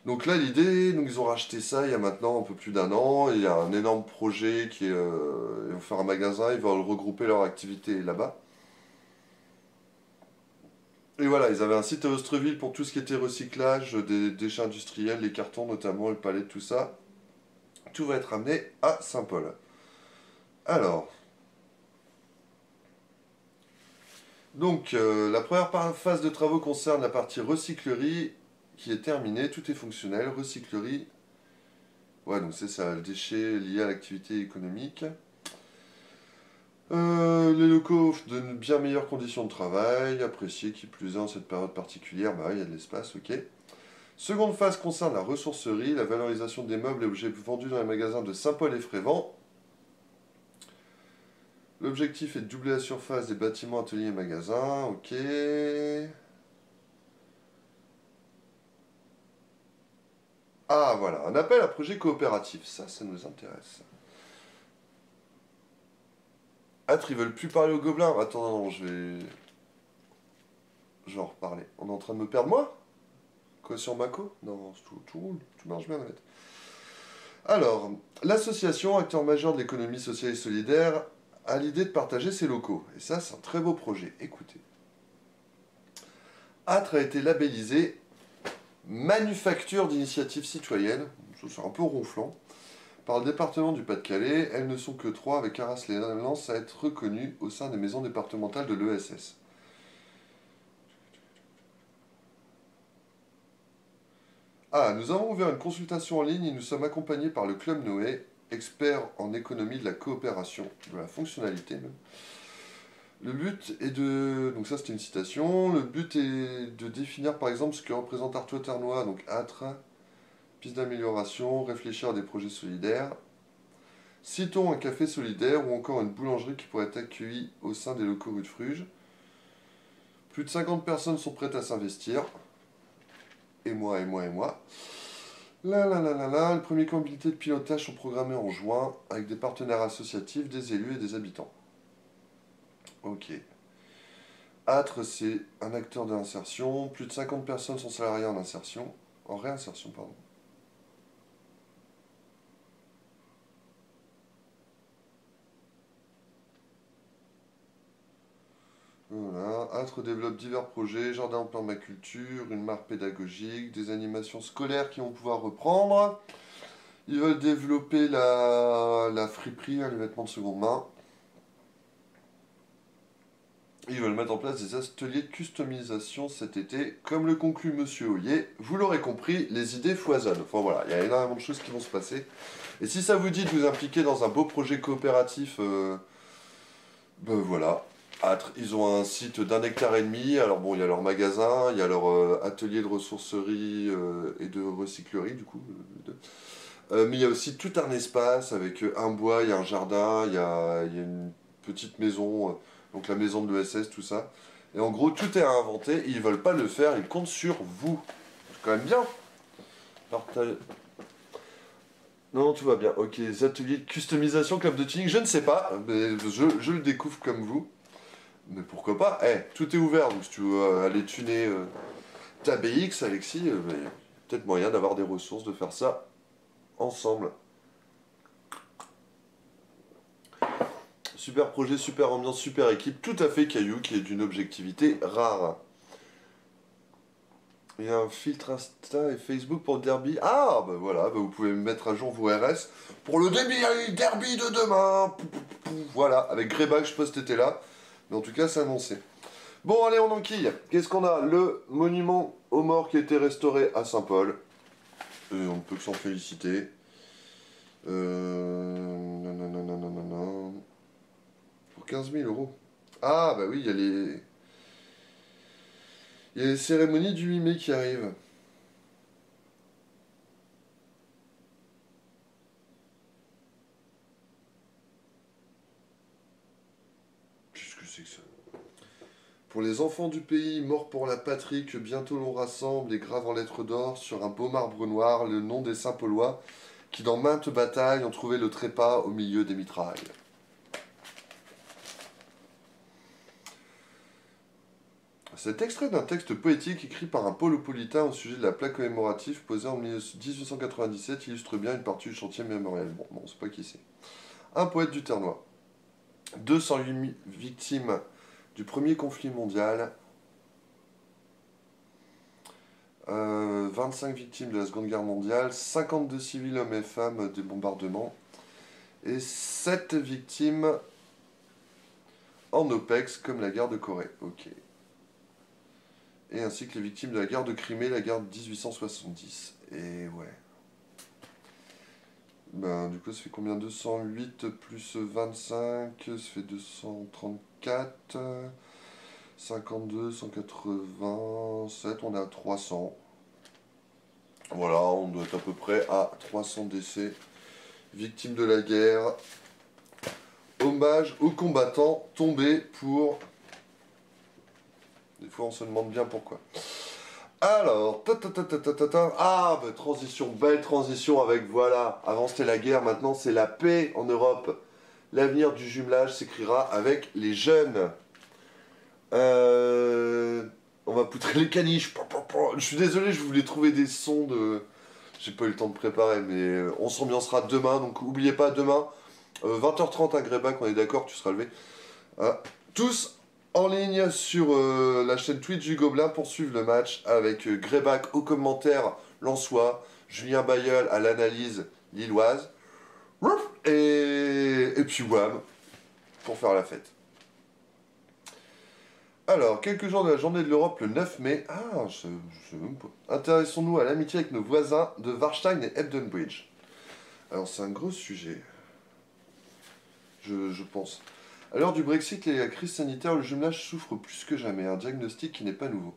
Donc là, l'idée, donc ils ont racheté ça il y a maintenant un peu plus d'un an. Il y a un énorme projet qui est. Ils vont faire un magasin, ils vont regrouper leur activité là-bas. Et voilà, ils avaient un site à Ostreville pour tout ce qui était recyclage des déchets industriels, les cartons notamment, le palais, tout ça. Tout va être amené à Saint-Paul. Alors. Donc, la première phase de travaux concerne la partie recyclerie qui est terminée, tout est fonctionnel, recyclerie. Ouais, donc c'est ça, le déchet lié à l'activité économique. Les locaux offrent de bien meilleures conditions de travail, appréciées qui plus est en cette période particulière, bah il y a de l'espace, ok. Seconde phase concerne la ressourcerie, la valorisation des meubles et objets vendus dans les magasins de Saint-Paul et Frévent. L'objectif est de doubler la surface des bâtiments, ateliers et magasins, ok. Ah voilà, un appel à projet coopératif, ça nous intéresse. Ils veulent plus parler aux gobelins. Attends, non, je vais en reparler. On est en train de me perdre, moi? Quoi, sur Mako? Non, tout roule, tout marche bien, net. Alors, l'association, acteur majeur de l'économie sociale et solidaire, a l'idée de partager ses locaux. Et ça, c'est un très beau projet. Écoutez. Âtre a été labellisé Manufacture d'initiative citoyenne, ça c'est un peu ronflant, par le département du Pas-de-Calais. Elles ne sont que 3 avec Arras-les-Lens à être reconnues au sein des maisons départementales de l'ESS. Ah, nous avons ouvert une consultation en ligne et nous sommes accompagnés par le Club Noé, expert en économie de la coopération, de la fonctionnalité même. Le but est de... Donc ça c'était une citation. Le but est de définir par exemple ce que représente Artois Ternois, donc Âtre, piste d'amélioration, réfléchir à des projets solidaires. Citons un café solidaire ou encore une boulangerie qui pourrait être accueillie au sein des locaux rue de Fruges. Plus de 50 personnes sont prêtes à s'investir. Et moi, et moi, et moi. Les premiers comités de pilotage sont programmés en juin avec des partenaires associatifs, des élus et des habitants. Ok. Âtre, c'est un acteur de l'insertion. Plus de 50 personnes sont salariées en insertion. En réinsertion, pardon. Voilà. Âtre développe divers projets, jardin en permaculture, une mare pédagogique, des animations scolaires qui vont pouvoir reprendre. Ils veulent développer la friperie, les vêtements de seconde main. Ils veulent mettre en place des ateliers de customisation cet été. Comme le conclut Monsieur Hoyer, vous l'aurez compris, les idées foisonnent. Enfin voilà, il y a énormément de choses qui vont se passer. Et si ça vous dit de vous impliquer dans un beau projet coopératif, ben voilà. Âtre, ils ont un site d'1,5 hectare. Alors bon, il y a leur magasin, il y a leur atelier de ressourcerie et de recyclerie du coup. Mais il y a aussi tout un espace avec un bois, il y a un jardin, il y a une petite maison, donc la maison de l'ESS, tout ça. Et en gros, tout est à inventer, et ils veulent pas le faire, ils comptent sur vous. C'est quand même bien. Partage... Non, tout va bien. Ok, les ateliers de customisation, club de tuning, je ne sais pas, mais je le découvre comme vous. Mais pourquoi pas? Tout est ouvert, donc si tu veux aller tuner ta BX, Alexis, peut-être moyen d'avoir des ressources, de faire ça ensemble. Super projet, super ambiance, super équipe, tout à fait Caillou, qui est d'une objectivité rare. Il y a un filtre Insta et Facebook pour le derby. Ah, bah voilà, bah vous pouvez mettre à jour vos RS pour le derby de demain. Voilà, avec Greyback, je sais pas si t'étais là, mais en tout cas, c'est annoncé. Bon, allez, on enquille. Qu'est-ce qu'on a? Le monument aux morts qui a été restauré à Saint-Paul. On ne peut que s'en féliciter. Non. Pour 15 000 euros. Ah, bah oui, il y a les cérémonies du 8 mai qui arrivent. Qu'est-ce que c'est que ça? Pour les enfants du pays, morts pour la patrie, que bientôt l'on rassemble et grave en lettres d'or sur un beau marbre noir le nom des Saint-Paulois qui dans maintes batailles ont trouvé le trépas au milieu des mitrailles. C'est extrait d'un texte poétique écrit par un paulopolitain au sujet de la plaque commémorative posée en 1897 illustre bien une partie du chantier mémorial. Bon, on sait pas qui c'est. Un poète du Ternois. 208 victimes du premier conflit mondial. 25 victimes de la Seconde Guerre mondiale. 52 civils, hommes et femmes des bombardements. Et 7 victimes en OPEX, comme la guerre de Corée. Ok. Et ainsi que les victimes de la guerre de Crimée, la guerre de 1870. Et ouais. Ben, du coup, ça fait combien? 208 plus 25, ça fait 234, 52, 187, on est à 300. Voilà, on doit être à peu près à 300 décès. Victimes de la guerre. Hommage aux combattants tombés pour... Des fois, on se demande bien pourquoi. Alors, ah, bah, transition, belle transition avec, voilà, avant c'était la guerre, maintenant c'est la paix en Europe. L'avenir du jumelage s'écrira avec les jeunes. On va poutrer les caniches. Je suis désolé, je voulais trouver des sons de... J'ai pas eu le temps de préparer, mais on s'ambiancera demain, donc oubliez pas, demain, 20h30 à Greyback, on est d'accord, tu seras levé. Tous en ligne sur la chaîne Twitch du Gobelin pour suivre le match avec Greyback au commentaire lensois, Julien Bayeul à l'analyse lilloise, et puis wham, pour faire la fête. Alors, quelques jours de la journée de l'Europe le 9 mai. Ah, je sais même pas. Intéressons-nous à l'amitié avec nos voisins de Warstein et Ebdenbridge. Alors, c'est un gros sujet. Je pense. À l'heure du Brexit et la crise sanitaire, le jumelage souffre plus que jamais. Un diagnostic qui n'est pas nouveau.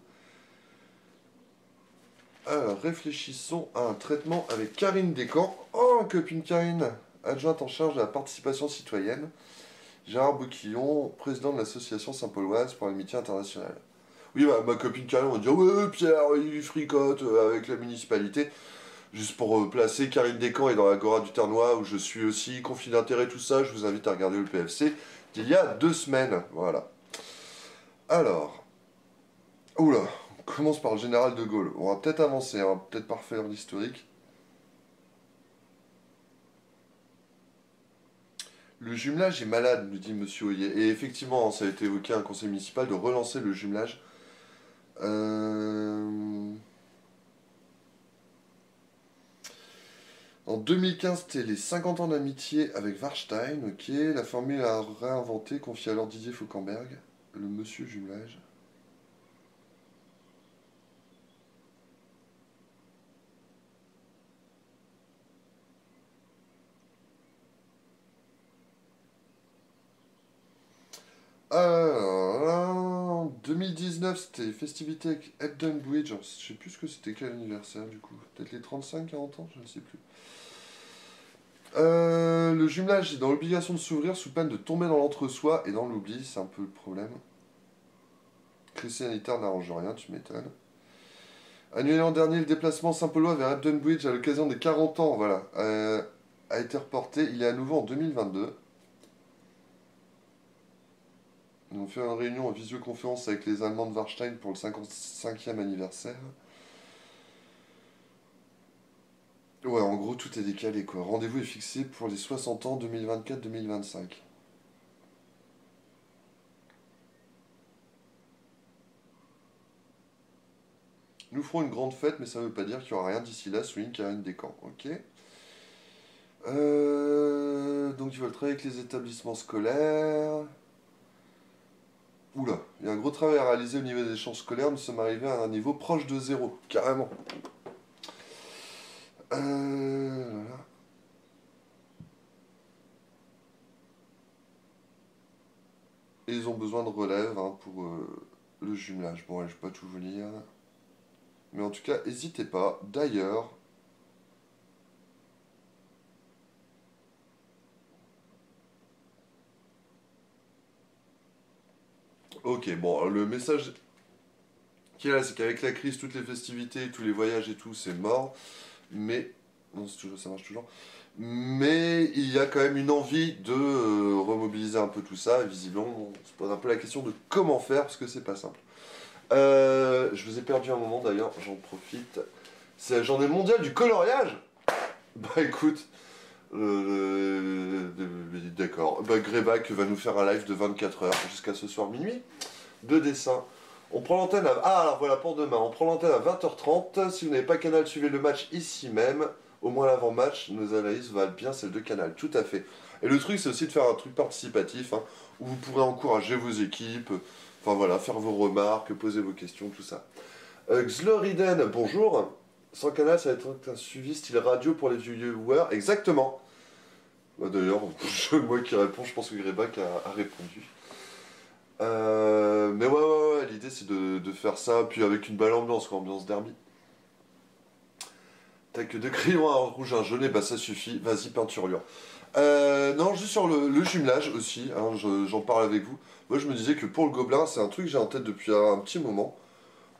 Alors, réfléchissons à un traitement avec Karine Descamps. Oh, copine Karine, adjointe en charge de la participation citoyenne. Gérard Bouquillon, président de l'association Saint-Pauloise pour l'amitié internationale. Oui, bah, ma copine Karine, on va dire ouais, Pierre, il fricote avec la municipalité. Juste pour placer, Karine Descamps est dans l'Agora du Ternois, où je suis aussi, conflit d'intérêt, tout ça. Je vous invite à regarder le PFC d'il y a 2 semaines. Voilà. Alors. Oula, on commence par le général de Gaulle. On va peut-être avancer, hein, peut-être pas refaire l'historique. Le jumelage est malade, nous dit Monsieur Oyer. Et effectivement, ça a été évoqué à un conseil municipal de relancer le jumelage. En 2015, c'était les 50 ans d'amitié avec Warstein, ok. La formule à réinventer, confiée alors Didier Fauquemberg, le monsieur jumelage. Alors, 2019, c'était les festivités avec Hebden Bridge. Je sais plus ce que c'était, quel anniversaire du coup. Peut-être les 35-40 ans, je ne sais plus. Le jumelage est dans l'obligation de s'ouvrir sous peine de tomber dans l'entre-soi et dans l'oubli, c'est un peu le problème. Crise sanitaire n'arrange rien, tu m'étonnes. Annulé l'an dernier, le déplacement Saint-Paulois vers Hebden Bridge à l'occasion des 40 ans, voilà, a été reporté. Il est à nouveau en 2022. On fait une réunion en visioconférence avec les Allemands de Warstein pour le 55e anniversaire. Ouais, en gros, tout est décalé, quoi. Rendez-vous est fixé pour les 60 ans 2024-2025. Nous ferons une grande fête, mais ça ne veut pas dire qu'il n'y aura rien d'ici là, souligne Karine Descamps. Ok. Donc, ils veulent travailler avec les établissements scolaires. Oula, il y a un gros travail à réaliser au niveau des échanges scolaires. Nous sommes arrivés à un niveau proche de zéro, carrément. Voilà. Et ils ont besoin de relève hein, pour le jumelage. Bon, ouais, je vais pas tout vous lire. Mais en tout cas, n'hésitez pas. D'ailleurs, ok, bon, le message qui est là, c'est qu'avec la crise, toutes les festivités, tous les voyages et tout, c'est mort. Mais, non, ça marche toujours. Mais il y a quand même une envie de remobiliser un peu tout ça. Et visiblement, on se pose un peu la question de comment faire, parce que c'est pas simple. Je vous ai perdu un moment d'ailleurs, j'en profite. C'est la journée mondiale du coloriage. Bah écoute, d'accord. Bah Greyback va nous faire un live de 24 heures jusqu'à ce soir minuit de dessin. On prend l'antenne à... Ah alors voilà pour demain, on prend l'antenne à 20h30. Si vous n'avez pas Canal, suivez le match ici même. Au moins l'avant-match, nos analyses valent bien celle de Canal, tout à fait. Et le truc c'est aussi de faire un truc participatif, hein, où vous pourrez encourager vos équipes, enfin voilà, faire vos remarques, poser vos questions, tout ça. Xloriden, bonjour. Sans Canal, ça va être un suivi style radio pour les viewers. Exactement. Bah, d'ailleurs, moi qui réponds, je pense que Greyback a répondu. Mais ouais, l'idée c'est de faire ça, puis avec une belle ambiance, quoi, ambiance derby. T'as que deux crayons, un rouge, un jaune, et bah ça suffit, vas-y, peinture-lui. Non, juste sur le jumelage aussi, hein, j'en parle avec vous. Moi je me disais que pour le gobelin, c'est un truc que j'ai en tête depuis un petit moment.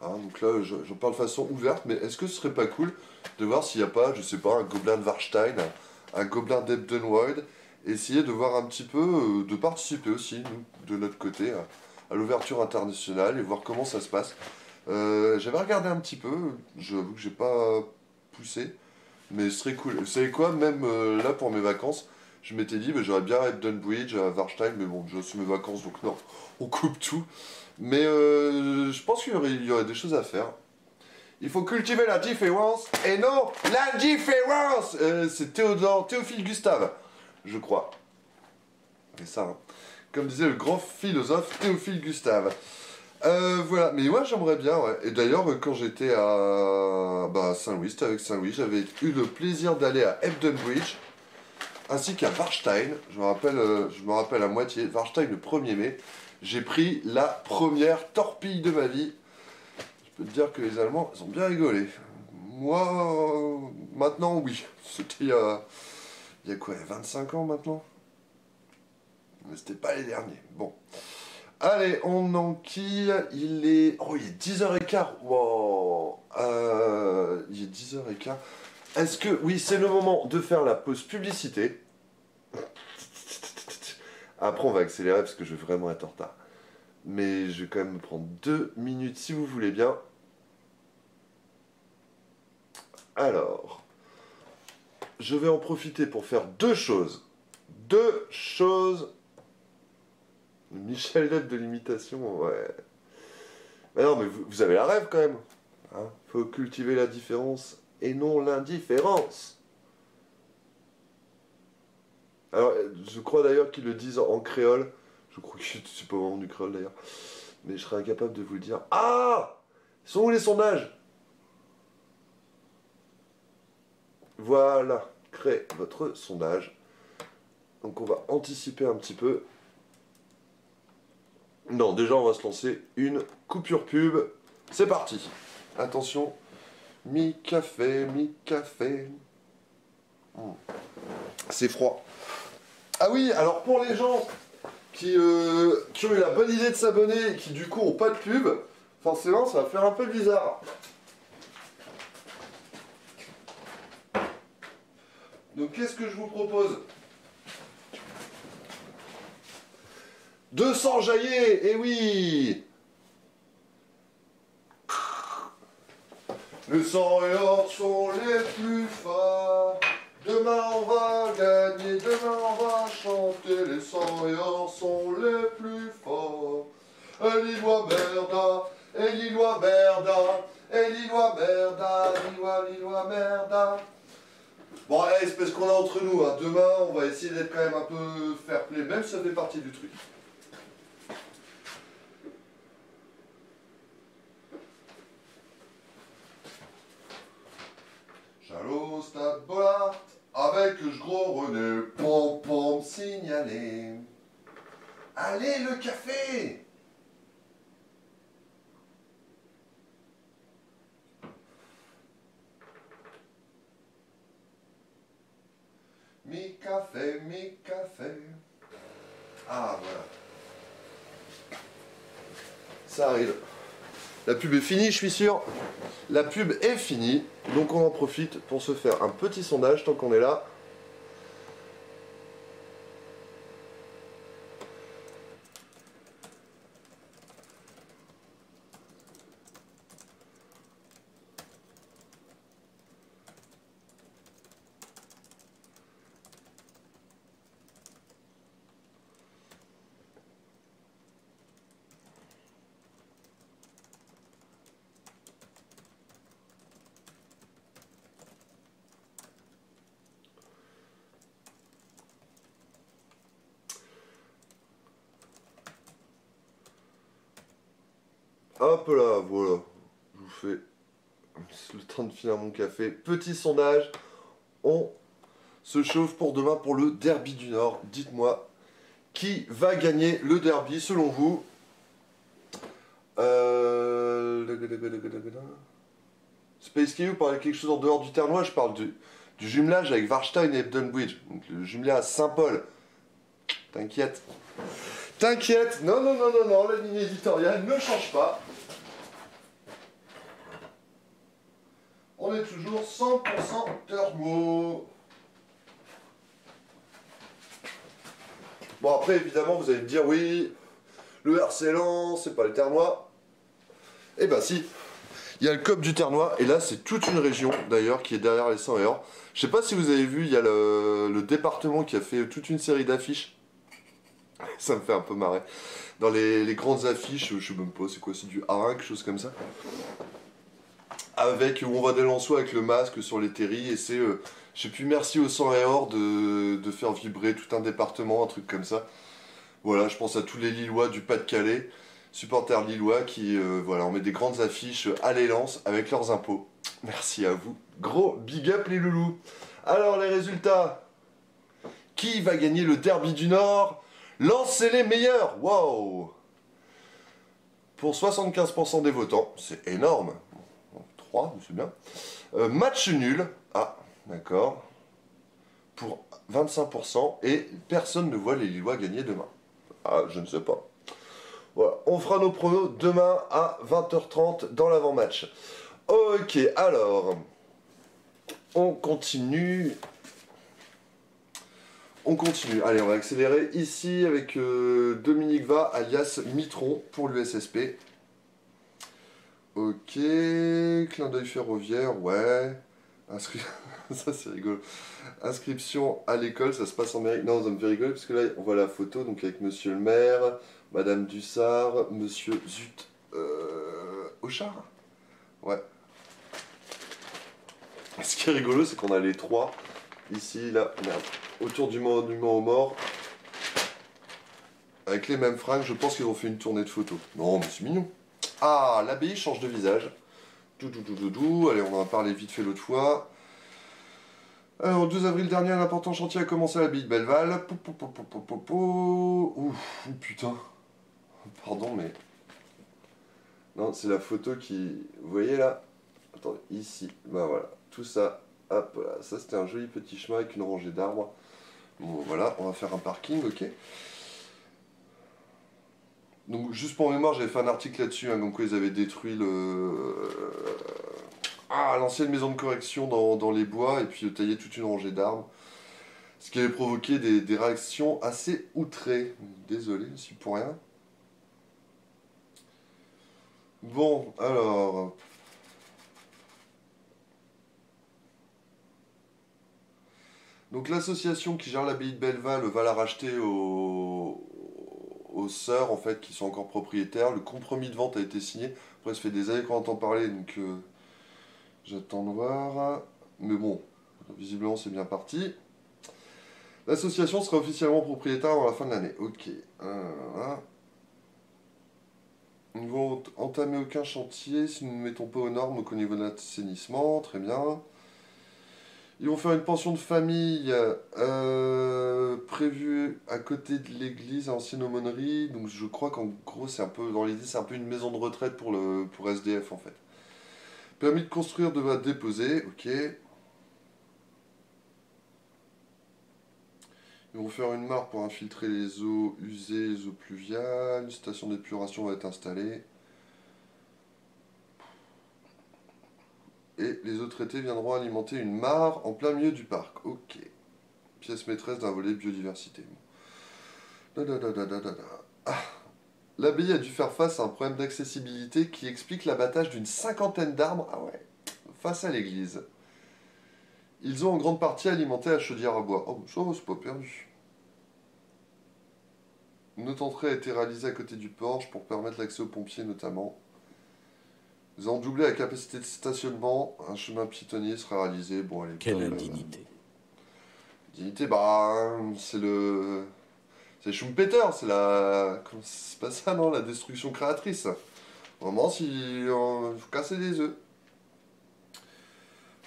Hein, donc là, j'en parle de façon ouverte, mais est-ce que ce serait pas cool de voir s'il n'y a pas, je sais pas, un gobelin de Warstein, un gobelin d'Ebdenwold, essayer de voir un petit peu, de participer aussi, nous, de notre côté, à l'ouverture internationale et voir comment ça se passe. J'avais regardé un petit peu, j'avoue que j'ai pas poussé, mais ce serait cool. Vous savez quoi, même là pour mes vacances, je m'étais dit, bah, j'aurais bien Hebden Bridge à Warstein, mais bon, déjà c'est mes vacances, donc non, on coupe tout. Mais je pense qu'il y aurait des choses à faire. Il faut cultiver la différence et non l'indifférence. C'est Théophile Gustave, je crois. C'est ça, hein. Comme disait le grand philosophe Théophile Gustave. Voilà, mais moi j'aimerais bien, ouais. Et d'ailleurs, quand j'étais à Saint-Louis, c'était avec Saint-Louis, j'avais eu le plaisir d'aller à Hebden Bridge, ainsi qu'à Warstein. Je me rappelle à moitié, Warstein le 1er mai. J'ai pris la première torpille de ma vie. Je peux te dire que les Allemands, ils ont bien rigolé. Moi, maintenant, oui. C'était il y a quoi, 25 ans maintenant? Mais c'était pas les derniers. Bon. Allez, on enquille. Il est 10h15. Wow. Il est 10h15. Est-ce que... Oui, c'est le moment de faire la pause publicité. Après, on va accélérer parce que je vais vraiment être en retard. Mais je vais quand même me prendre 2 minutes si vous voulez bien. Alors, je vais en profiter pour faire deux choses. Deux choses. Michel Leb de l'imitation, ouais. Mais non, mais vous avez la rêve quand même. Hein, faut cultiver la différence et non l'indifférence. Alors, je crois d'ailleurs qu'ils le disent en créole. Je crois que c'est pas vraiment du créole d'ailleurs. Mais je serais incapable de vous le dire. Ah! Sont où les sondages? Voilà, créez votre sondage. Donc on va anticiper un petit peu. Non, déjà on va se lancer une coupure pub. C'est parti. Attention. Mi-café, mi-café. C'est froid. Ah oui, alors pour les gens qui ont eu la bonne idée de s'abonner et qui du coup ont pas de pub, forcément ça va faire un peu bizarre. Donc qu'est-ce que je vous propose? 200 jaillets, eh oui! Le sang et l'or sont les plus forts. Demain on va gagner, demain on va chanter. Les sangs et or sont les plus forts. Et Lillois merda, et Lillois merda, et Lillois merda, Lillois merda. Bon, allez, c'est parce qu'on est entre nous, hein. Demain on va essayer d'être quand même un peu fair play, même si ça fait partie du truc. Allô, Stade Bollard, avec gros René, pom signalé. Allez, le café! Mi-café, mi-café. Ah, voilà. Ça arrive. La pub est finie, je suis sûr. La pub est finie, donc on en profite pour se faire un petit sondage tant qu'on est là. Hop là, voilà. Je vous fais le temps de finir mon café. Petit sondage. On se chauffe pour demain pour le derby du Nord. Dites-moi, qui va gagner le derby selon vous? Space Caillou parlait quelque chose en dehors du Ternois. Je parle du jumelage avec Warstein et Ebdenbridge. Donc le jumelage à Saint-Paul. T'inquiète. T'inquiète. Non, non, non, non, non. La ligne éditoriale ne change pas. On est toujours 100% thermo. Bon, après, évidemment, vous allez me dire, oui, le RC Lens, c'est pas le Ternois. Eh ben si. Il y a le COP du Ternois, et là c'est toute une région d'ailleurs qui est derrière les 100 et or. Je sais pas si vous avez vu, il y a le département qui a fait toute une série d'affiches. Ça me fait un peu marrer. Dans les grandes affiches, je sais même pas, c'est quoi, c'est du A1, quelque chose comme ça. Avec, où on voit des Lensois avec le masque sur les terris, et c'est, je sais plus, merci aux 100 et or de faire vibrer tout un département, un truc comme ça. Voilà, je pense à tous les Lillois du Pas-de-Calais. Supporters lillois qui, voilà, on met des grandes affiches à l'élance avec leurs impôts. Merci à vous. Gros big up les loulous. Alors les résultats. Qui va gagner le derby du Nord? Lancez les meilleurs. Wow. Pour 75% des votants, c'est énorme. 3, c'est bien. Match nul. Ah, d'accord. Pour 25%. Et personne ne voit les Lillois gagner demain. Ah, je ne sais pas. Voilà, on fera nos pronos demain à 20h30 dans l'avant-match. Ok, alors, on continue. On continue. Allez, on va accélérer ici avec Dominique Va, alias Mitron, pour l'USSP. Ok, clin d'œil ferroviaire, ouais. Ça c'est rigolo. Inscription à l'école, ça se passe en mairie. Non, ça me fait rigoler parce que là on voit la photo donc avec monsieur le maire, madame Dussard, monsieur Zut Auchard. Ouais. Ce qui est rigolo, c'est qu'on a les trois ici, là, merde, autour du monument aux morts. Avec les mêmes fringues, je pense qu'ils ont fait une tournée de photos. Non, mais c'est mignon. Ah, l'abbaye change de visage. Allez, on en a parlé vite fait l'autre fois. Alors, 12 avril dernier, un important chantier a commencé à l'abbaye de Belleval. Ouf, putain. Pardon, mais... Non, c'est la photo qui... Vous voyez là? Attendez, ici. Ben voilà, tout ça. Hop là, ça c'était un joli petit chemin avec une rangée d'arbres. Bon, voilà, on va faire un parking, ok. Donc, juste pour mémoire, j'avais fait un article là-dessus, hein, comme quoi ils avaient détruit l'ancienne maison de correction dans les bois, et puis taillé toute une rangée d'arbres. Ce qui avait provoqué des réactions assez outrées. Désolé, si pour rien. Bon, alors... Donc l'association qui gère l'abbaye de Belleval va la racheter aux sœurs, en fait, qui sont encore propriétaires. Le compromis de vente a été signé. Après, ça fait des années qu'on entend parler, donc j'attends de voir. Mais bon, visiblement, c'est bien parti. L'association sera officiellement propriétaire avant la fin de l'année. Ok. Nous ne vont entamer aucun chantier si nous ne mettons pas aux normes au niveau de l'assainissement. Très bien. Ils vont faire une pension de famille prévue à côté de l'église, à ancienne aumônerie. Donc je crois qu'en gros, c'est un peu, dans l'idée, c'est un peu une maison de retraite pour SDF en fait. Permis de construire devra être déposé, ok. Ils vont faire une mare pour infiltrer les eaux usées, les eaux pluviales. Une station d'épuration va être installée. Et les eaux traitées viendront alimenter une mare en plein milieu du parc. Ok. Pièce maîtresse d'un volet biodiversité. Ah. L'abbaye a dû faire face à un problème d'accessibilité qui explique l'abattage d'une 50aine d'arbres, ah ouais, face à l'église. Ils ont en grande partie alimenté la chaudière à bois. Oh, ça, c'est pas perdu. Une autre entrée a été réalisée à côté du porche pour permettre l'accès aux pompiers notamment. Nous avons doublé la capacité de stationnement. Un chemin piétonnier sera réalisé. Bon, allez. Quelle indignité. Dignité, bah, c'est le... C'est Schumpeter, c'est la... C'est pas ça, non? La destruction créatrice. Vraiment, si... faut casser des œufs.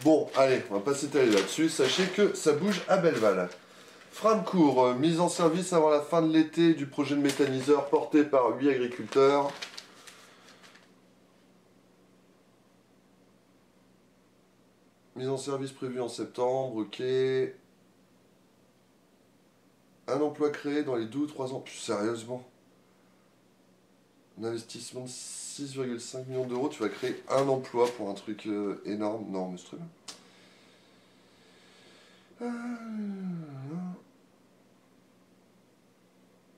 Bon, allez, on va pas s'étaler là-dessus. Sachez que ça bouge à Belleval. Framecourt, mise en service avant la fin de l'été du projet de méthaniseur porté par 8 agriculteurs. Mise en service prévue en septembre, ok. Un emploi créé dans les 2 ou 3 ans. Sérieusement? Un investissement de 6,5 millions d'euros, tu vas créer un emploi pour un truc énorme. Non, mais c'est très bien.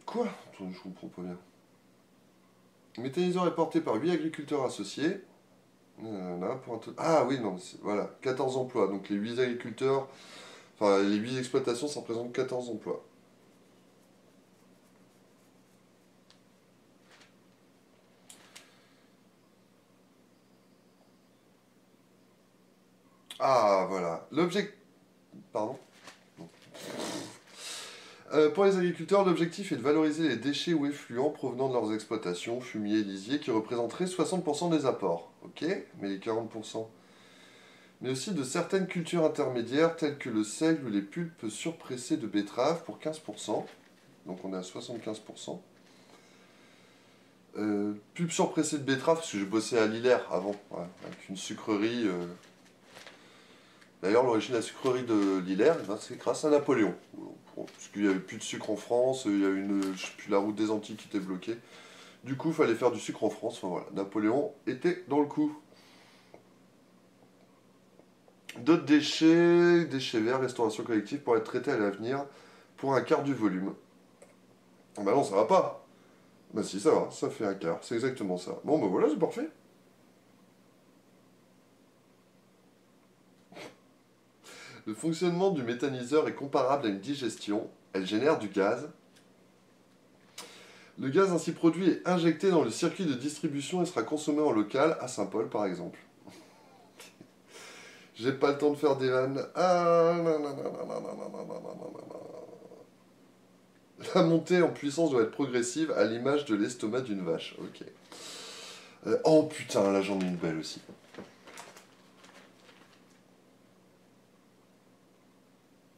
Quoi? Attends, je comprends pas bien. Le méthaniseur est porté par 8 agriculteurs associés. Ah oui, non, voilà, 14 emplois. Donc les 8 agriculteurs, enfin les 8 exploitations, ça représente 14 emplois. Ah, voilà. L'objectif... Pardon? Non. Pour les agriculteurs, l'objectif est de valoriser les déchets ou effluents provenant de leurs exploitations, fumier et lisier, qui représenteraient 60% des apports. Ok, mais les 40%. Mais aussi de certaines cultures intermédiaires, telles que le seigle ou les pulpes surpressées de betterave pour 15%. Donc on est à 75%. Pulpe surpressée de betterave, parce que je bossais à Lillers avant, ouais, avec une sucrerie... D'ailleurs, l'origine de la sucrerie de Lillers, c'est grâce à Napoléon. Parce qu'il n'y avait plus de sucre en France, il y a je sais plus, la route des Antilles qui était bloquée. Du coup, il fallait faire du sucre en France. Enfin voilà, Napoléon était dans le coup. D'autres déchets, déchets verts, restauration collective pourraient être traités à l'avenir pour un quart du volume. Ah bah non, ça va pas. Bah si, ça va, ça fait un quart, c'est exactement ça. Bon bah voilà, c'est parfait. Le fonctionnement du méthaniseur est comparable à une digestion. Elle génère du gaz. Le gaz ainsi produit est injecté dans le circuit de distribution et sera consommé en local, à Saint-Paul par exemple. J'ai pas le temps de faire des vannes. Ah, la montée en puissance doit être progressive à l'image de l'estomac d'une vache. Ok. Oh putain, là j'en ai une belle aussi.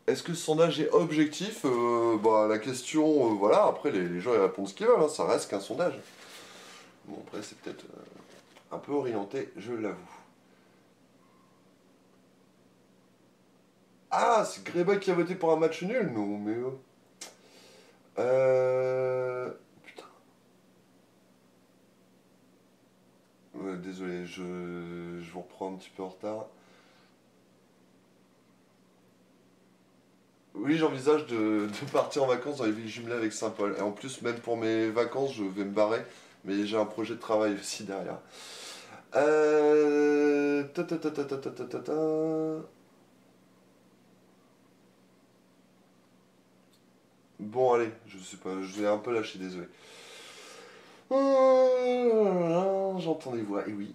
Est-ce que ce sondage est objectif? Bah, la question, voilà, après les gens ils répondent ce qu'ils veulent, hein, ça reste qu'un sondage. Bon, après c'est peut-être un peu orienté, je l'avoue. Ah, c'est Greyback qui a voté pour un match nul? Non, mais... Putain. Ouais, désolé, je vous reprends un petit peu en retard. Oui, j'envisage de partir en vacances dans les villes jumelées avec Saint-Paul. Et en plus, même pour mes vacances, je vais me barrer. Mais j'ai un projet de travail aussi derrière. Ta, ta, ta, ta, ta, ta, ta, ta, ta. Bon, allez, je sais pas, je l'ai un peu lâché, désolé. J'entends des voix, et oui.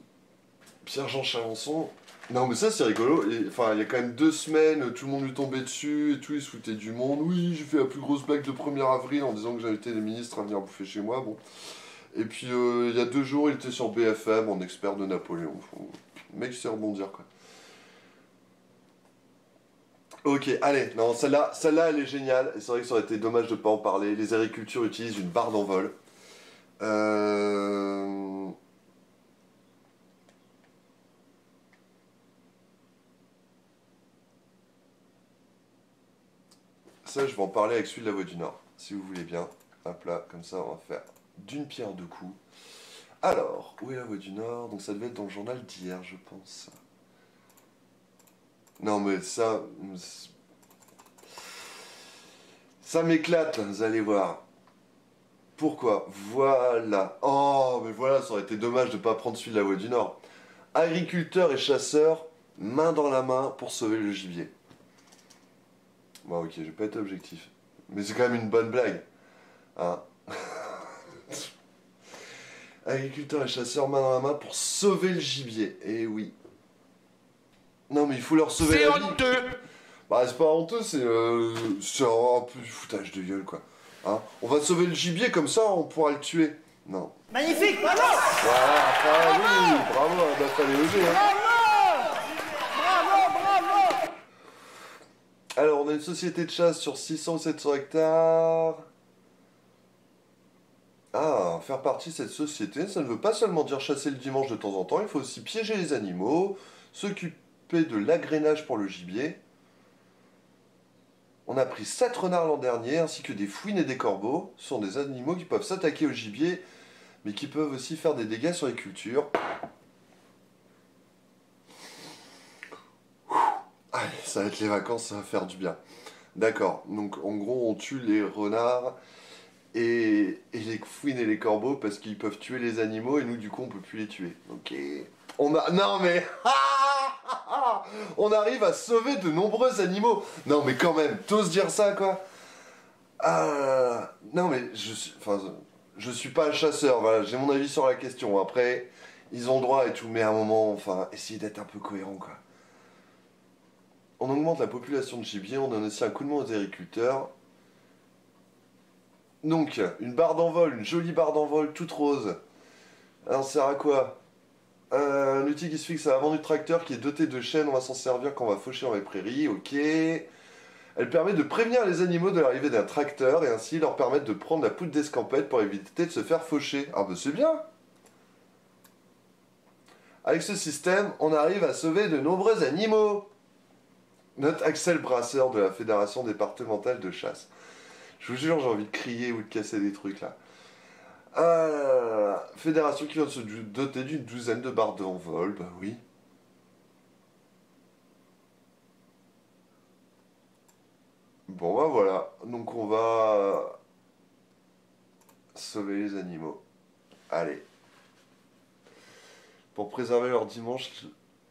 Pierre-Jean Chalençon. Non, mais ça, c'est rigolo. Enfin, il y a quand même 2 semaines, tout le monde lui tombait dessus et tout, il se foutait du monde. Oui, j'ai fait la plus grosse blague de 1er avril en disant que j'invitais les ministres à venir bouffer chez moi. Bon. Et puis, il y a 2 jours, il était sur BFM en expert de Napoléon. Le mec, il sait rebondir, quoi. Ok, allez, non, celle-là, elle est géniale. Et c'est vrai que ça aurait été dommage de ne pas en parler. Les agricultures utilisent une barre d'envol. Ça, je vais en parler avec celui de la Voix du Nord, si vous voulez bien. Hop là, comme ça, on va faire d'une pierre deux coups. Alors, où est la Voix du Nord? Donc ça devait être dans le journal d'hier, je pense. Non, mais ça m'éclate, vous allez voir. Pourquoi? Voilà. Oh, mais voilà, ça aurait été dommage de ne pas prendre celui de la Voix du Nord. Agriculteurs et chasseurs, main dans la main pour sauver le gibier. Bon, ok, je vais pas être objectif. Mais c'est quand même une bonne blague. Hein? Agriculteurs et chasseurs, main dans la main pour sauver le gibier. Eh oui. Non, mais il faut leur sauver la vie. C'est honteux! Bah, c'est pas honteux, c'est un peu du foutage de gueule, quoi. Hein? On va sauver le gibier, comme ça, on pourra le tuer. Non. Magnifique, bravo! Voilà, oui, bravo, bah fallait oser, hein. Bravo! Bravo, on a une société de chasse sur 600 ou 700 hectares. Ah, faire partie de cette société, ça ne veut pas seulement dire chasser le dimanche de temps en temps, il faut aussi piéger les animaux, s'occuper de l'agrainage pour le gibier. On a pris 7 renards l'an dernier, ainsi que des fouines et des corbeaux. Ce sont des animaux qui peuvent s'attaquer au gibier, mais qui peuvent aussi faire des dégâts sur les cultures. Allez, ça va être les vacances, ça va faire du bien. D'accord, donc en gros on tue les renards et les fouines et les corbeaux parce qu'ils peuvent tuer les animaux et nous du coup on peut plus les tuer. Ok. Non mais... On arrive à sauver de nombreux animaux. Non mais quand même, t'oses dire ça quoi. Non mais je suis pas un chasseur, voilà, j'ai mon avis sur la question. Après, ils ont le droit et tout, mais à un moment, enfin, essayez d'être un peu cohérent quoi. On augmente la population de gibier, on donne aussi un coup de main aux agriculteurs. Donc, une barre d'envol, une jolie barre d'envol toute rose. Alors, ça sert à quoi? Un outil qui se fixe à l'avant du tracteur qui est doté de chaînes, on va s'en servir quand on va faucher dans les prairies, ok. Elle permet de prévenir les animaux de l'arrivée d'un tracteur et ainsi leur permettre de prendre la poudre d'escampette pour éviter de se faire faucher. Ah bah c'est bien! Avec ce système, on arrive à sauver de nombreux animaux. Note Axel Brasseur de la Fédération départementale de chasse. Je vous jure, j'ai envie de crier ou de casser des trucs là. Fédération qui vient de se doter d'une douzaine de barres d'envol, bah oui. Bon bah voilà, donc on va sauver les animaux. Allez. Pour préserver leur dimanche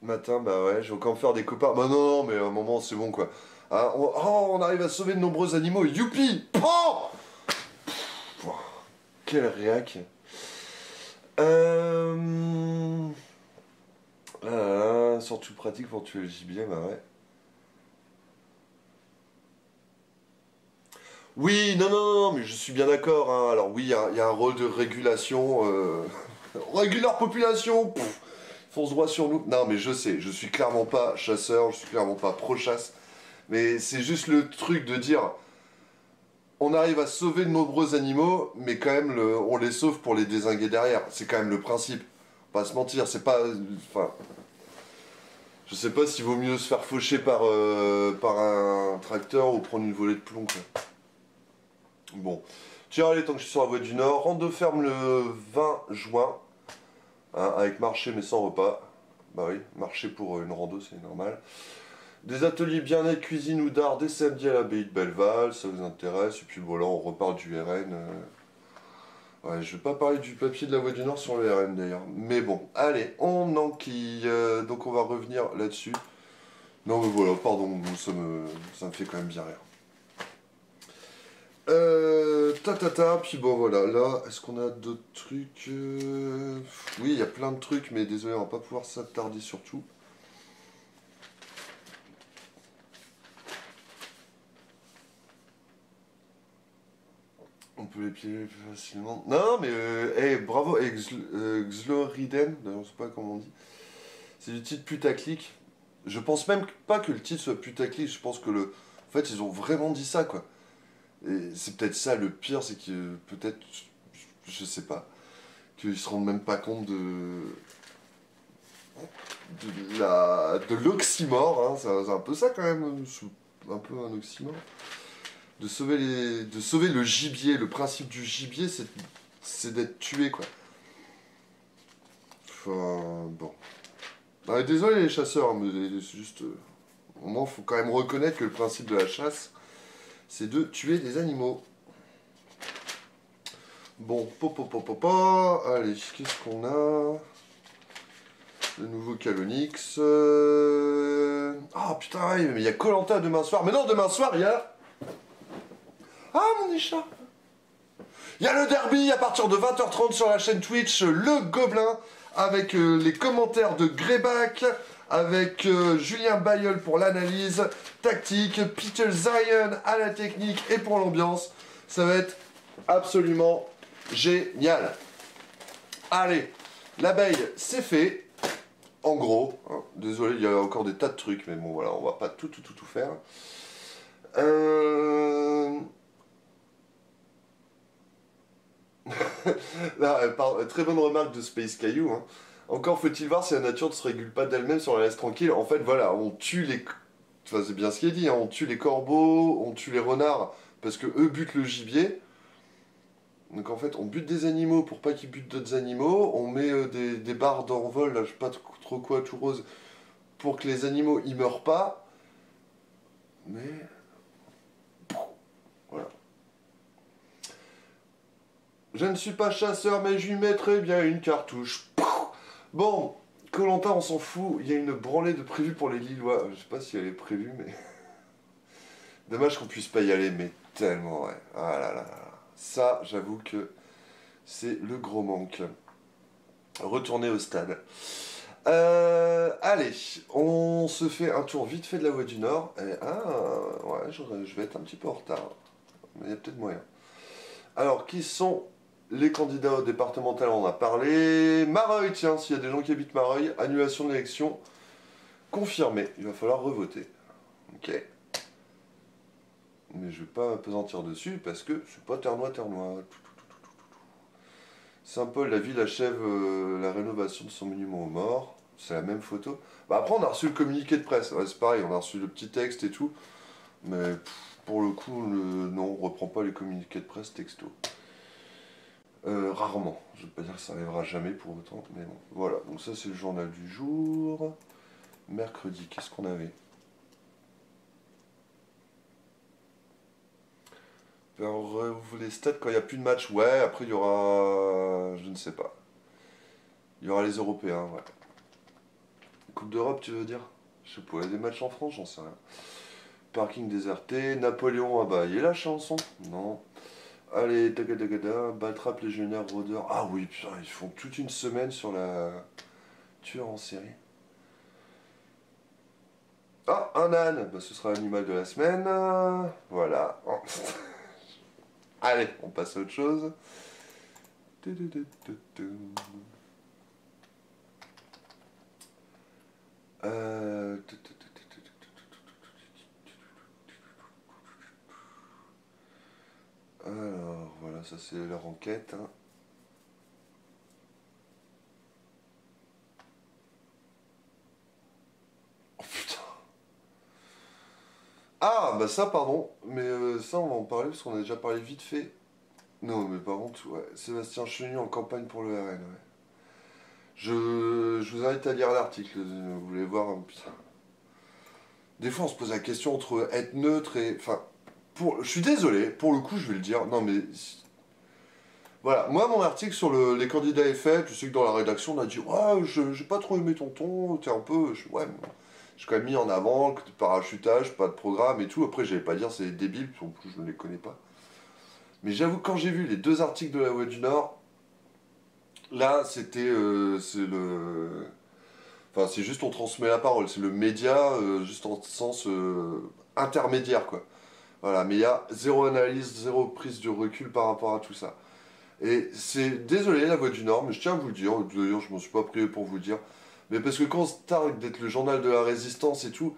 matin, bah ouais, je vais encore me faire des copains. Bah non, mais à un moment c'est bon quoi. Hein, on arrive à sauver de nombreux animaux, youpi! Oh! Quel réac. Surtout pratique pour tuer le gibier, bah ouais. Oui, non, mais je suis bien d'accord. Hein. Alors oui, il y a un rôle de régulation. Régule leur population. Fonce droit sur nous. Non, mais je sais, je suis clairement pas chasseur, je suis clairement pas pro-chasse. Mais c'est juste le truc de dire, on arrive à sauver de nombreux animaux, mais quand même, on les sauve pour les dézinguer derrière. C'est quand même le principe. Pas se mentir, c'est pas... Enfin... Je sais pas s'il vaut mieux se faire faucher par un tracteur ou prendre une volée de plomb, quoi. Bon. Tiens, allez, tant que je suis sur la voie du Nord, rentre de ferme le 20 juin. Hein, avec marché mais sans repas. Bah oui, marché pour une rando, c'est normal. Des ateliers bien-être, cuisine ou d'art dès samedi à l'abbaye de Belleval, ça vous intéresse. Et puis voilà, on reparle du RN. Ouais, je vais pas parler du papier de la Voie du Nord sur le RN d'ailleurs. Mais bon, allez, on enquille. Donc on va revenir là-dessus. Non mais voilà, pardon, ça me fait quand même bien rire. Puis bon voilà, là, est-ce qu'on a d'autres trucs Oui, il y a plein de trucs, mais désolé, on va pas pouvoir s'attarder sur tout. On peut les piéger plus facilement. Non, mais hey, bravo, hey, Xloriden, je sais pas comment on dit. C'est du titre putaclic. Je pense même pas que le titre soit putaclic, je pense que en fait, ils ont vraiment dit ça, quoi. Et c'est peut-être ça le pire, c'est que peut-être, je sais pas, qu'ils se rendent même pas compte de l'oxymore, hein. C'est un peu ça quand même, un peu un oxymore. De sauver le gibier, le principe du gibier, c'est d'être tué, quoi. Enfin, bon. Ah, désolé les chasseurs, hein, mais c'est juste... au moins, il faut quand même reconnaître que le principe de la chasse, c'est de tuer des animaux. Bon, allez, qu'est-ce qu'on a? Le nouveau Calonix. Ah putain, mais il y a koh demain soir. Mais non, demain soir, il y a... Ah, mon écharpe! Il y a le derby à partir de 20h30 sur la chaîne Twitch, le Gobelin, avec les commentaires de Greyback, avec Julien Bayeul pour l'analyse tactique, Peter Zion à la technique et pour l'ambiance. Ça va être absolument génial. Allez, l'abeille, c'est fait. En gros, hein, désolé, il y a encore des tas de trucs, mais bon voilà, on va pas tout faire. Là, très bonne remarque de Space Caillou. Hein. Encore faut-il voir si la nature ne se régule pas d'elle-même si on la laisse tranquille. En fait, voilà, on tue les... Enfin, c'est bien ce qui est dit, hein. On tue les corbeaux, on tue les renards, parce que eux butent le gibier. Donc en fait, on bute des animaux pour pas qu'ils butent d'autres animaux. On met des barres d'envol, là, je sais pas trop quoi, tout rose, pour que les animaux ils meurent pas. Mais... Voilà. Je ne suis pas chasseur, mais je lui mettrai bien une cartouche. Bon, Koh-Lanta, on s'en fout. Il y a une branlée de prévue pour les Lillois. Je sais pas si elle est prévue, mais... Dommage qu'on puisse pas y aller, mais tellement, ouais. Ah là là là. Ça, j'avoue que c'est le gros manque. Retourner au stade. Allez, on se fait un tour vite fait de la Voie du Nord. Et, ouais, je vais être un petit peu en retard. Mais il y a peut-être moyen. Alors, qui sont les candidats au départemental? On en a parlé. Mareuil, tiens, s'il y a des gens qui habitent Mareuil, annulation de l'élection confirmée. Il va falloir revoter. Ok. Mais je vais pas m'apesantir dessus parce que je suis pas ternois. Saint-Paul, la ville achève la rénovation de son monument aux morts. C'est la même photo. Bah après, on a reçu le communiqué de presse. Ouais, c'est pareil, on a reçu le petit texte et tout. Mais pour le coup, non, on reprend pas les communiqués de presse texto. Rarement. Je ne veux pas dire que ça n'arrivera jamais pour autant. Mais bon, voilà. Donc ça, c'est le journal du jour. Mercredi, qu'est-ce qu'on avait? Ouvre les stades quand il n'y a plus de match. Ouais, après il y aura... Je ne sais pas. Il y aura les Européens, ouais. Coupe d'Europe, tu veux dire? Je sais pas, il y a des matchs en France, j'en sais rien. Parking déserté. Napoléon, ah bah, il est la chanson. Non. Allez, tagadagada, Baltrap légionnaire rôdeur. Ah oui, putain, ils font toute une semaine sur la tueur en série. Ah, un âne, bah, ce sera l'animal de la semaine. Voilà. Allez, on passe à autre chose. Alors, voilà, ça c'est leur enquête. Hein. Oh putain. Ah, bah ça, pardon. Mais ça, on va en parler parce qu'on a déjà parlé vite fait. Non, mais par contre, ouais. Sébastien Chenu en campagne pour le RN, ouais. Je vous invite à lire l'article. Vous voulez voir, hein, putain. Des fois, on se pose la question entre être neutre et... Enfin, je suis désolé, pour le coup, je vais le dire. Non, mais... Voilà, moi, mon article sur les candidats est fait. Tu sais que dans la rédaction, on a dit « Ouais, j'ai pas trop aimé ton ton, t'es un peu... » Ouais, j'ai quand même mis en avant le parachutage, pas de programme et tout. Après, j'allais pas dire c'est débile, en plus, je ne les connais pas. Mais j'avoue, quand j'ai vu les deux articles de la Voix du Nord, là, c'était... c'est le... Enfin, c'est juste on transmet la parole, c'est le média, juste en sens intermédiaire, quoi. Voilà, mais il y a zéro analyse, zéro prise de recul par rapport à tout ça. Et c'est, désolé, la Voix du Nord, mais je tiens à vous le dire, d'ailleurs je m'en suis pas privé pour vous le dire, mais parce que quand on se targue d'être le journal de la résistance et tout,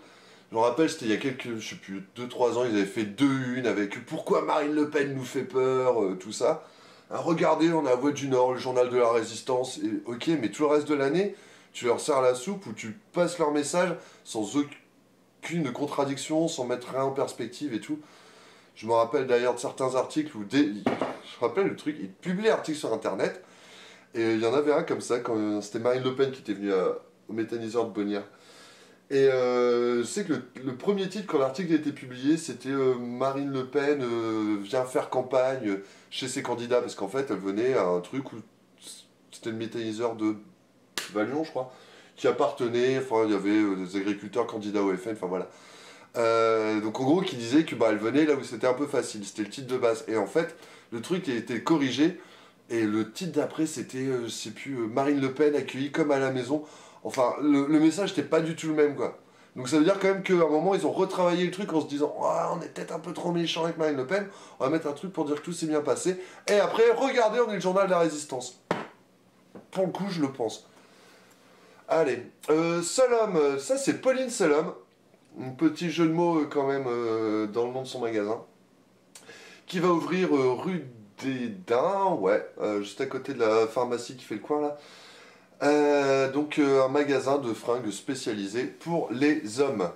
je me rappelle, c'était il y a quelques, je sais plus, 2-3 ans, ils avaient fait 2 unes avec pourquoi Marine Le Pen nous fait peur, tout ça. Ah, regardez, on a la Voix du Nord, le journal de la résistance, et ok, mais tout le reste de l'année, tu leur sers la soupe ou tu passes leur message sans aucune contradiction, sans mettre rien en perspective et tout. Je me rappelle d'ailleurs de certains articles où, je rappelle le truc, ils publiaient l'article sur internet, et il y en avait un comme ça, quand c'était Marine Le Pen qui était venue au méthaniseur de Bonnières. Et je sais que le premier titre, quand l'article a été publié, c'était Marine Le Pen vient faire campagne chez ses candidats, parce qu'en fait, elle venait à un truc où c'était le méthaniseur de Valion, je crois, qui appartenait, enfin, il y avait des agriculteurs candidats au FN, enfin voilà. Donc en gros, qui disait que bah, elle venait là où c'était un peu facile, c'était le titre de base. Et en fait, le truc a été corrigé, et le titre d'après, c'était, je sais plus, Marine Le Pen accueillie comme à la maison. Enfin, le message n'était pas du tout le même, quoi. Donc ça veut dire quand même qu'à un moment, ils ont retravaillé le truc en se disant oh, on est peut-être un peu trop méchant avec Marine Le Pen, on va mettre un truc pour dire que tout s'est bien passé. Et après, regardez, on est le journal de la résistance. Pour le coup, je le pense. Allez, Seul Homme, ça c'est Pauline Seul Homme. Un petit jeu de mots quand même dans le nom de son magasin. Qui va ouvrir rue des Dains, ouais, juste à côté de la pharmacie qui fait le coin là. Donc un magasin de fringues spécialisé pour les hommes.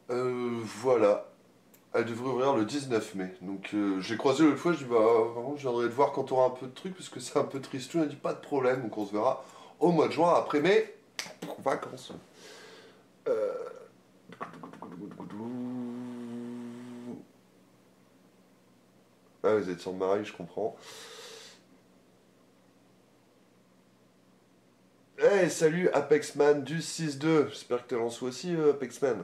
Voilà. Elle devrait ouvrir le 19 mai. Donc j'ai croisé l'autre fois, je dis bah vraiment, je viendrai te voir quand tu auras un peu de trucs parce que c'est un peu triste. Elle a dit pas de problème, donc on se verra au mois de juin après mai. Vacances. Euh... Ah, vous êtes sur Marie, je comprends. Hey, salut Apexman du 6-2. J'espère que t'es lancé aussi, Apexman.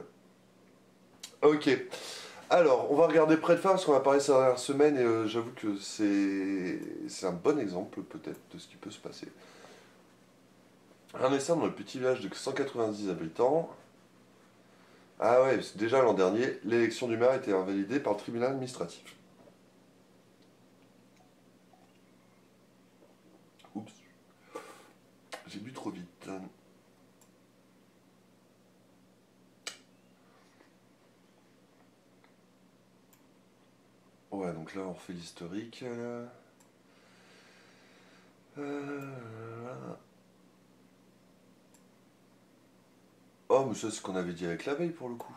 Ok. Alors, on va regarder près de fin parce qu'on a parlé ces dernières semaines et j'avoue que c'est un bon exemple peut-être de ce qui peut se passer. Un essai dans le petit village de 190 habitants. Ah ouais, parce que déjà l'an dernier, l'élection du maire a été invalidée par le tribunal administratif. Oups, j'ai bu trop vite. Ouais, donc là on refait l'historique. Oh, mais ça c'est ce qu'on avait dit avec la veille pour le coup.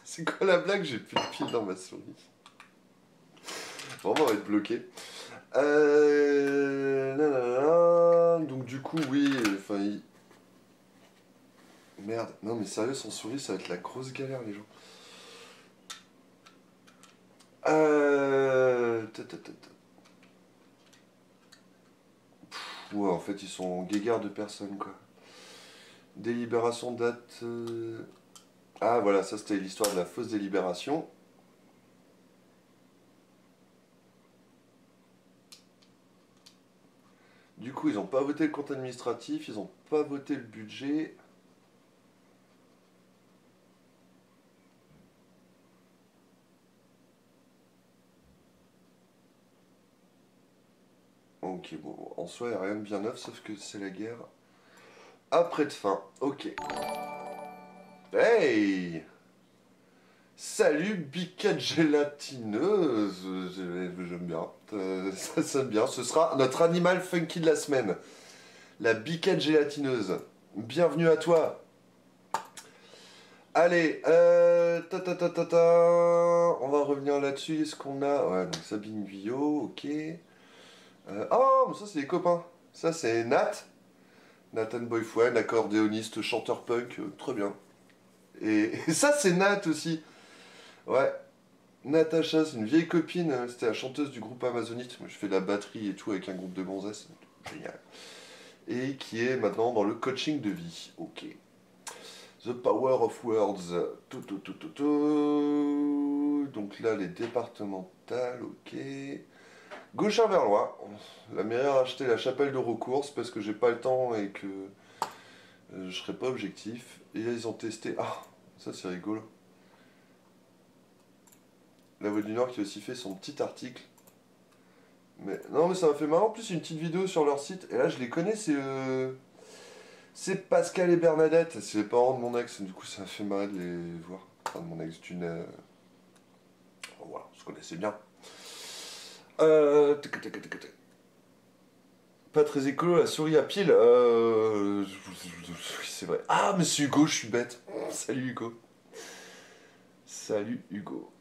C'est quoi la blague? J'ai plus de pile dans ma souris. Vraiment, on va être bloqué. Donc du coup, oui, enfin... Merde, non mais sérieux, sans souris, ça va être la grosse galère, les gens. Ouais, en fait, ils sont guéguerres de personnes, quoi. Délibération date... Ah, voilà, ça c'était l'histoire de la fausse délibération. Du coup, ils n'ont pas voté le compte administratif, ils n'ont pas voté le budget. Ok, bon, en soi, il n'y a rien de bien neuf, sauf que c'est la guerre. Après de fin, ok. Hey! Salut, biquette gélatineuse! J'aime bien, ça sonne bien. Ce sera notre animal funky de la semaine. La biquette gélatineuse. Bienvenue à toi! Allez, on va revenir là-dessus. Est-ce qu'on a... Ouais, donc Sabine Guyot, ok. Oh, mais ça c'est des copains. Ça c'est Nat. Nathan Boyfriend, accordéoniste, chanteur punk, très bien. Et ça c'est Nat aussi. Ouais. Natacha, c'est une vieille copine, c'était la chanteuse du groupe Amazonite. Moi je fais de la batterie et tout avec un groupe de gonzesses. Génial. Et qui est maintenant dans le coaching de vie. Ok. The Power of Words. Donc là, les départementales, ok. Gauchin-Verlois. La mairie a acheté la chapelle de recours parce que j'ai pas le temps et que je serai pas objectif. Et là, ils ont testé. Ah, ça c'est rigolo. La Voix du Nord qui a aussi fait son petit article. Mais non, mais ça m'a fait marrant. En plus, une petite vidéo sur leur site. Et là, je les connais, c'est Pascal et Bernadette. C'est les parents de mon ex. Du coup, ça m'a fait marrer de les voir. Enfin, de mon ex d'une. Voilà, on se connaissait bien. Pas très écolo, la souris à pile. C'est vrai. Ah, monsieur Hugo, je suis bête. Salut Hugo. Salut Hugo.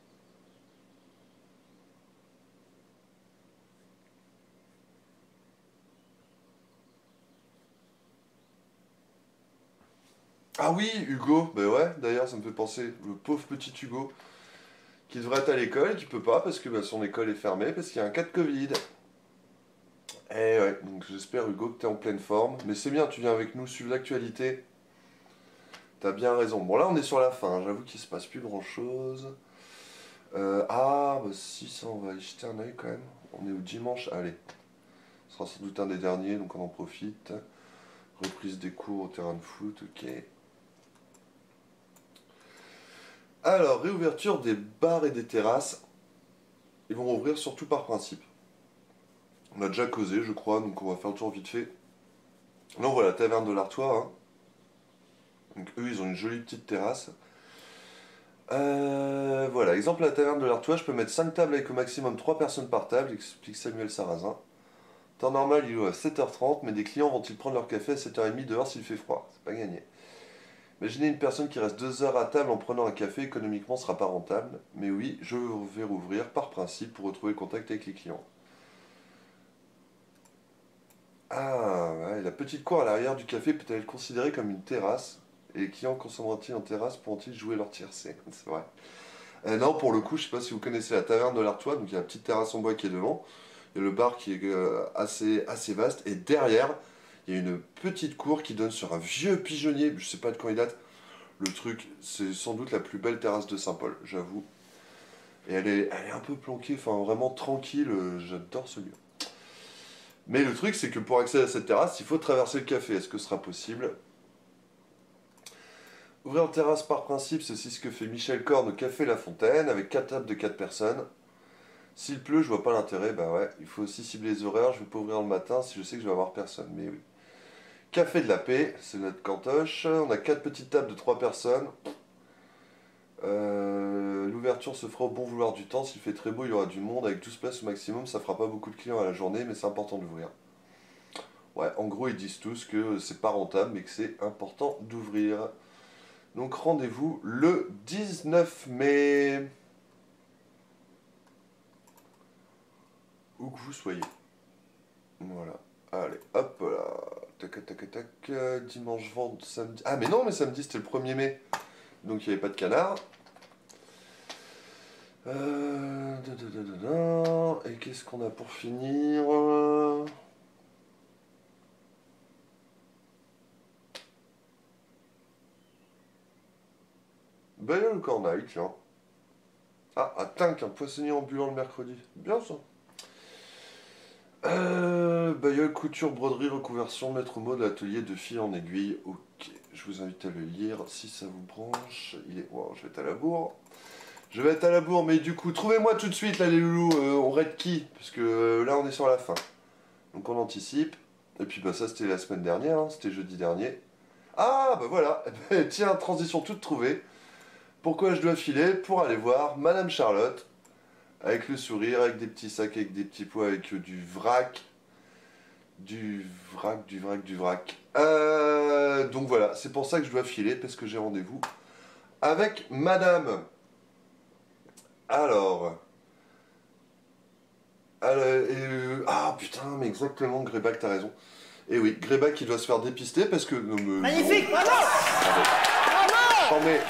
Ah oui, Hugo. Ben ouais, d'ailleurs, ça me fait penser. Le pauvre petit Hugo. Qui devrait être à l'école et qui peut pas parce que bah, son école est fermée parce qu'il y a un cas de Covid. Eh ouais, donc j'espère Hugo que t'es en pleine forme. Mais c'est bien, tu viens avec nous suivre l'actualité. T'as bien raison. Bon là on est sur la fin, j'avoue qu'il se passe plus grand chose. Bah si ça on va y jeter un oeil quand même. On est au dimanche, allez. Ce sera sans doute un des derniers donc on en profite. Reprise des cours au terrain de foot, ok. Alors, réouverture des bars et des terrasses. Ils vont rouvrir surtout par principe. On a déjà causé, je crois, donc on va faire le tour vite fait. Non, voilà, taverne de l'Artois. Hein. Donc eux, ils ont une jolie petite terrasse. Voilà, exemple la taverne de l'Artois, je peux mettre 5 tables avec au maximum 3 personnes par table, explique Samuel Sarrazin. Temps normal, il ouvre à 7h30, mais des clients vont-ils prendre leur café à 7h30 dehors s'il fait froid? C'est pas gagné. Imaginez une personne qui reste 2 heures à table en prenant un café, économiquement ce sera pas rentable. Mais oui, je vais rouvrir par principe pour retrouver le contact avec les clients. Ah, ouais, la petite cour à l'arrière du café peut-elle être considérée comme une terrasse? Et les clients consommeront-ils en terrasse pourront-ils jouer leur tiercé? C'est vrai. Non, pour le coup, je sais pas si vous connaissez la taverne de l'Artois, donc il y a la petite terrasse en bois qui est devant. Il y a le bar qui est assez vaste. Et derrière, il y a une petite cour qui donne sur un vieux pigeonnier. Je sais pas de quand il date. Le truc, c'est sans doute la plus belle terrasse de Saint-Paul, j'avoue. Et elle est un peu planquée, enfin vraiment tranquille. J'adore ce lieu. Mais le truc, c'est que pour accéder à cette terrasse, il faut traverser le café. Est-ce que ce sera possible? Ouvrir en terrasse par principe, c'est aussi ce que fait Michel Corne au Café La Fontaine, avec 4 tables de 4 personnes. S'il pleut, je vois pas l'intérêt, bah ouais, il faut aussi cibler les horaires, je vais pas ouvrir le matin si je sais que je vais avoir personne, mais oui. Café de la Paix, c'est notre cantoche, on a 4 petites tables de 3 personnes. L'ouverture se fera au bon vouloir du temps, s'il fait très beau, il y aura du monde, avec 12 places au maximum, ça fera pas beaucoup de clients à la journée, mais c'est important d'ouvrir. Ouais, en gros, ils disent tous que c'est pas rentable, mais que c'est important d'ouvrir. Donc rendez-vous le 19 mai. Où que vous soyez. Voilà. Allez, hop là. Tac, tac, tac. Dimanche, vente, samedi. Ah, mais non, mais samedi c'était le 1er mai. Donc il n'y avait pas de canard. Et qu'est-ce qu'on a pour finir? Bailleul Cornaille, tiens. Ah, à Tinc, un poissonnier ambulant le mercredi. Bien ça. Bailleul, couture, broderie, reconversion, maître mot de l'atelier de fil en aiguille. Ok, je vous invite à le lire si ça vous branche. Il est. Wow, je vais être à la bourre. Je vais être à la bourre, mais du coup, trouvez-moi tout de suite là les loulous. On raid qui? Parce que là on est sur la fin. Donc on anticipe. Et puis bah ça c'était la semaine dernière, hein, c'était jeudi dernier. Ah bah voilà. Tiens, transition toute trouvée. Pourquoi je dois filer? Pour aller voir Madame Charlotte. Avec le sourire, avec des petits sacs, avec des petits pois, avec du vrac. Du vrac, du vrac, du vrac. Donc voilà, c'est pour ça que je dois filer, parce que j'ai rendez-vous avec Madame. Alors... ah putain, mais exactement, Grébac, t'as raison. Et oui, Grébac qui doit se faire dépister parce que... Magnifique, bravo! Non mais...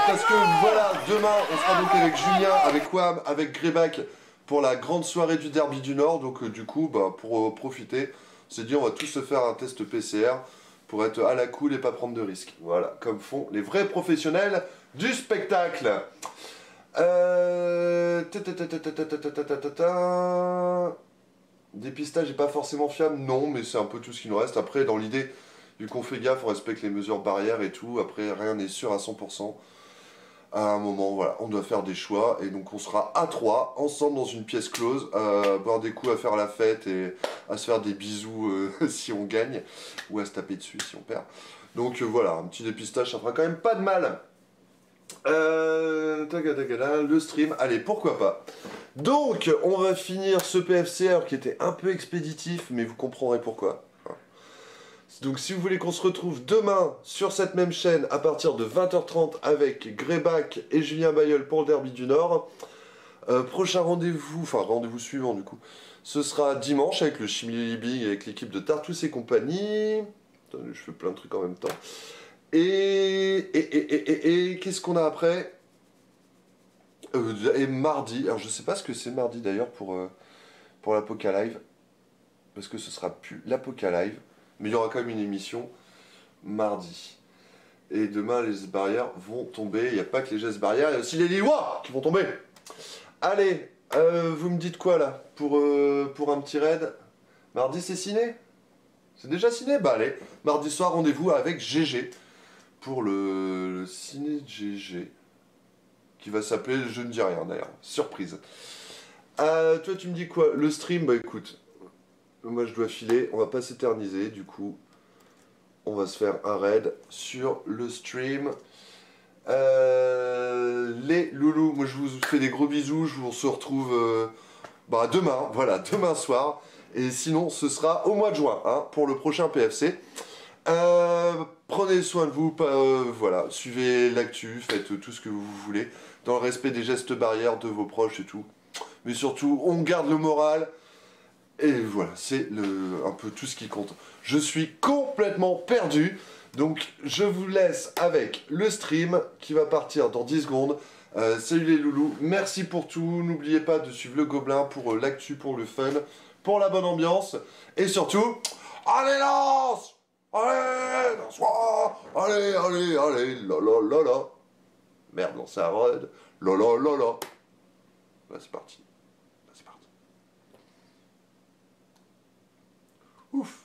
parce que voilà, demain on sera donc avec Julien, avec Wam, avec Grébac pour la grande soirée du Derby du Nord. Donc du coup, bah, pour profiter, on s'est dit on va tous se faire un test PCR pour être à la cool et pas prendre de risques. Voilà, comme font les vrais professionnels du spectacle. Dépistage est pas forcément fiable, non, mais c'est un peu tout ce qui nous reste. Après, dans l'idée, vu qu'on fait gaffe, on respecte les mesures barrières et tout, après rien n'est sûr à 100%. À un moment, voilà, on doit faire des choix, et donc on sera à 3, ensemble dans une pièce close, à boire des coups, à faire la fête, et à se faire des bisous si on gagne, ou à se taper dessus si on perd. Donc voilà, un petit dépistage, ça fera quand même pas de mal. Le stream, allez, pourquoi pas. Donc, on va finir ce PFCR qui était un peu expéditif, mais vous comprendrez pourquoi. Donc, si vous voulez qu'on se retrouve demain sur cette même chaîne à partir de 20h30 avec Grébac et Julien Bailleul pour le Derby du Nord, prochain rendez-vous, enfin rendez-vous suivant du coup, ce sera dimanche avec le Chimili Big avec l'équipe de Tartus et compagnie. Attendez, je fais plein de trucs en même temps. Et qu'est-ce qu'on a après? Et mardi, alors je sais pas ce que c'est mardi d'ailleurs pour l'Apoca Live, parce que ce sera plus l'Apoca Live, mais il y aura quand même une émission mardi. Et demain les gestes barrières vont tomber, il n'y a pas que les gestes barrières, il y a aussi les Lillois qui vont tomber. Allez, vous me dites quoi là pour un petit raid? Mardi c'est ciné? C'est déjà ciné? Bah allez, mardi soir rendez-vous avec GG. Pour le ciné de GG, qui va s'appeler Je ne dis rien d'ailleurs, surprise. Toi, tu me dis quoi? Le stream, bah écoute, moi je dois filer, on va pas s'éterniser, du coup, on va se faire un raid sur le stream. Les loulous, moi je vous fais des gros bisous, je vous se retrouve demain, voilà, demain soir. Et sinon, ce sera au mois de juin, hein, pour le prochain PFC. Prenez soin de vous, voilà, suivez l'actu, faites tout ce que vous voulez, dans le respect des gestes barrières de vos proches et tout. Mais surtout, on garde le moral. Et voilà, c'est un peu tout ce qui compte. Je suis complètement perdu. Donc, je vous laisse avec le stream qui va partir dans 10 secondes. Salut les loulous, merci pour tout. N'oubliez pas de suivre le Gobelin pour l'actu, pour le fun, pour la bonne ambiance. Et surtout, allez lance! Allez, lance-moi! Allez, allez, allez, la la la la. Merde, non, c'est un raid. La la la la. Là, c'est parti. Là, c'est parti. Ouf.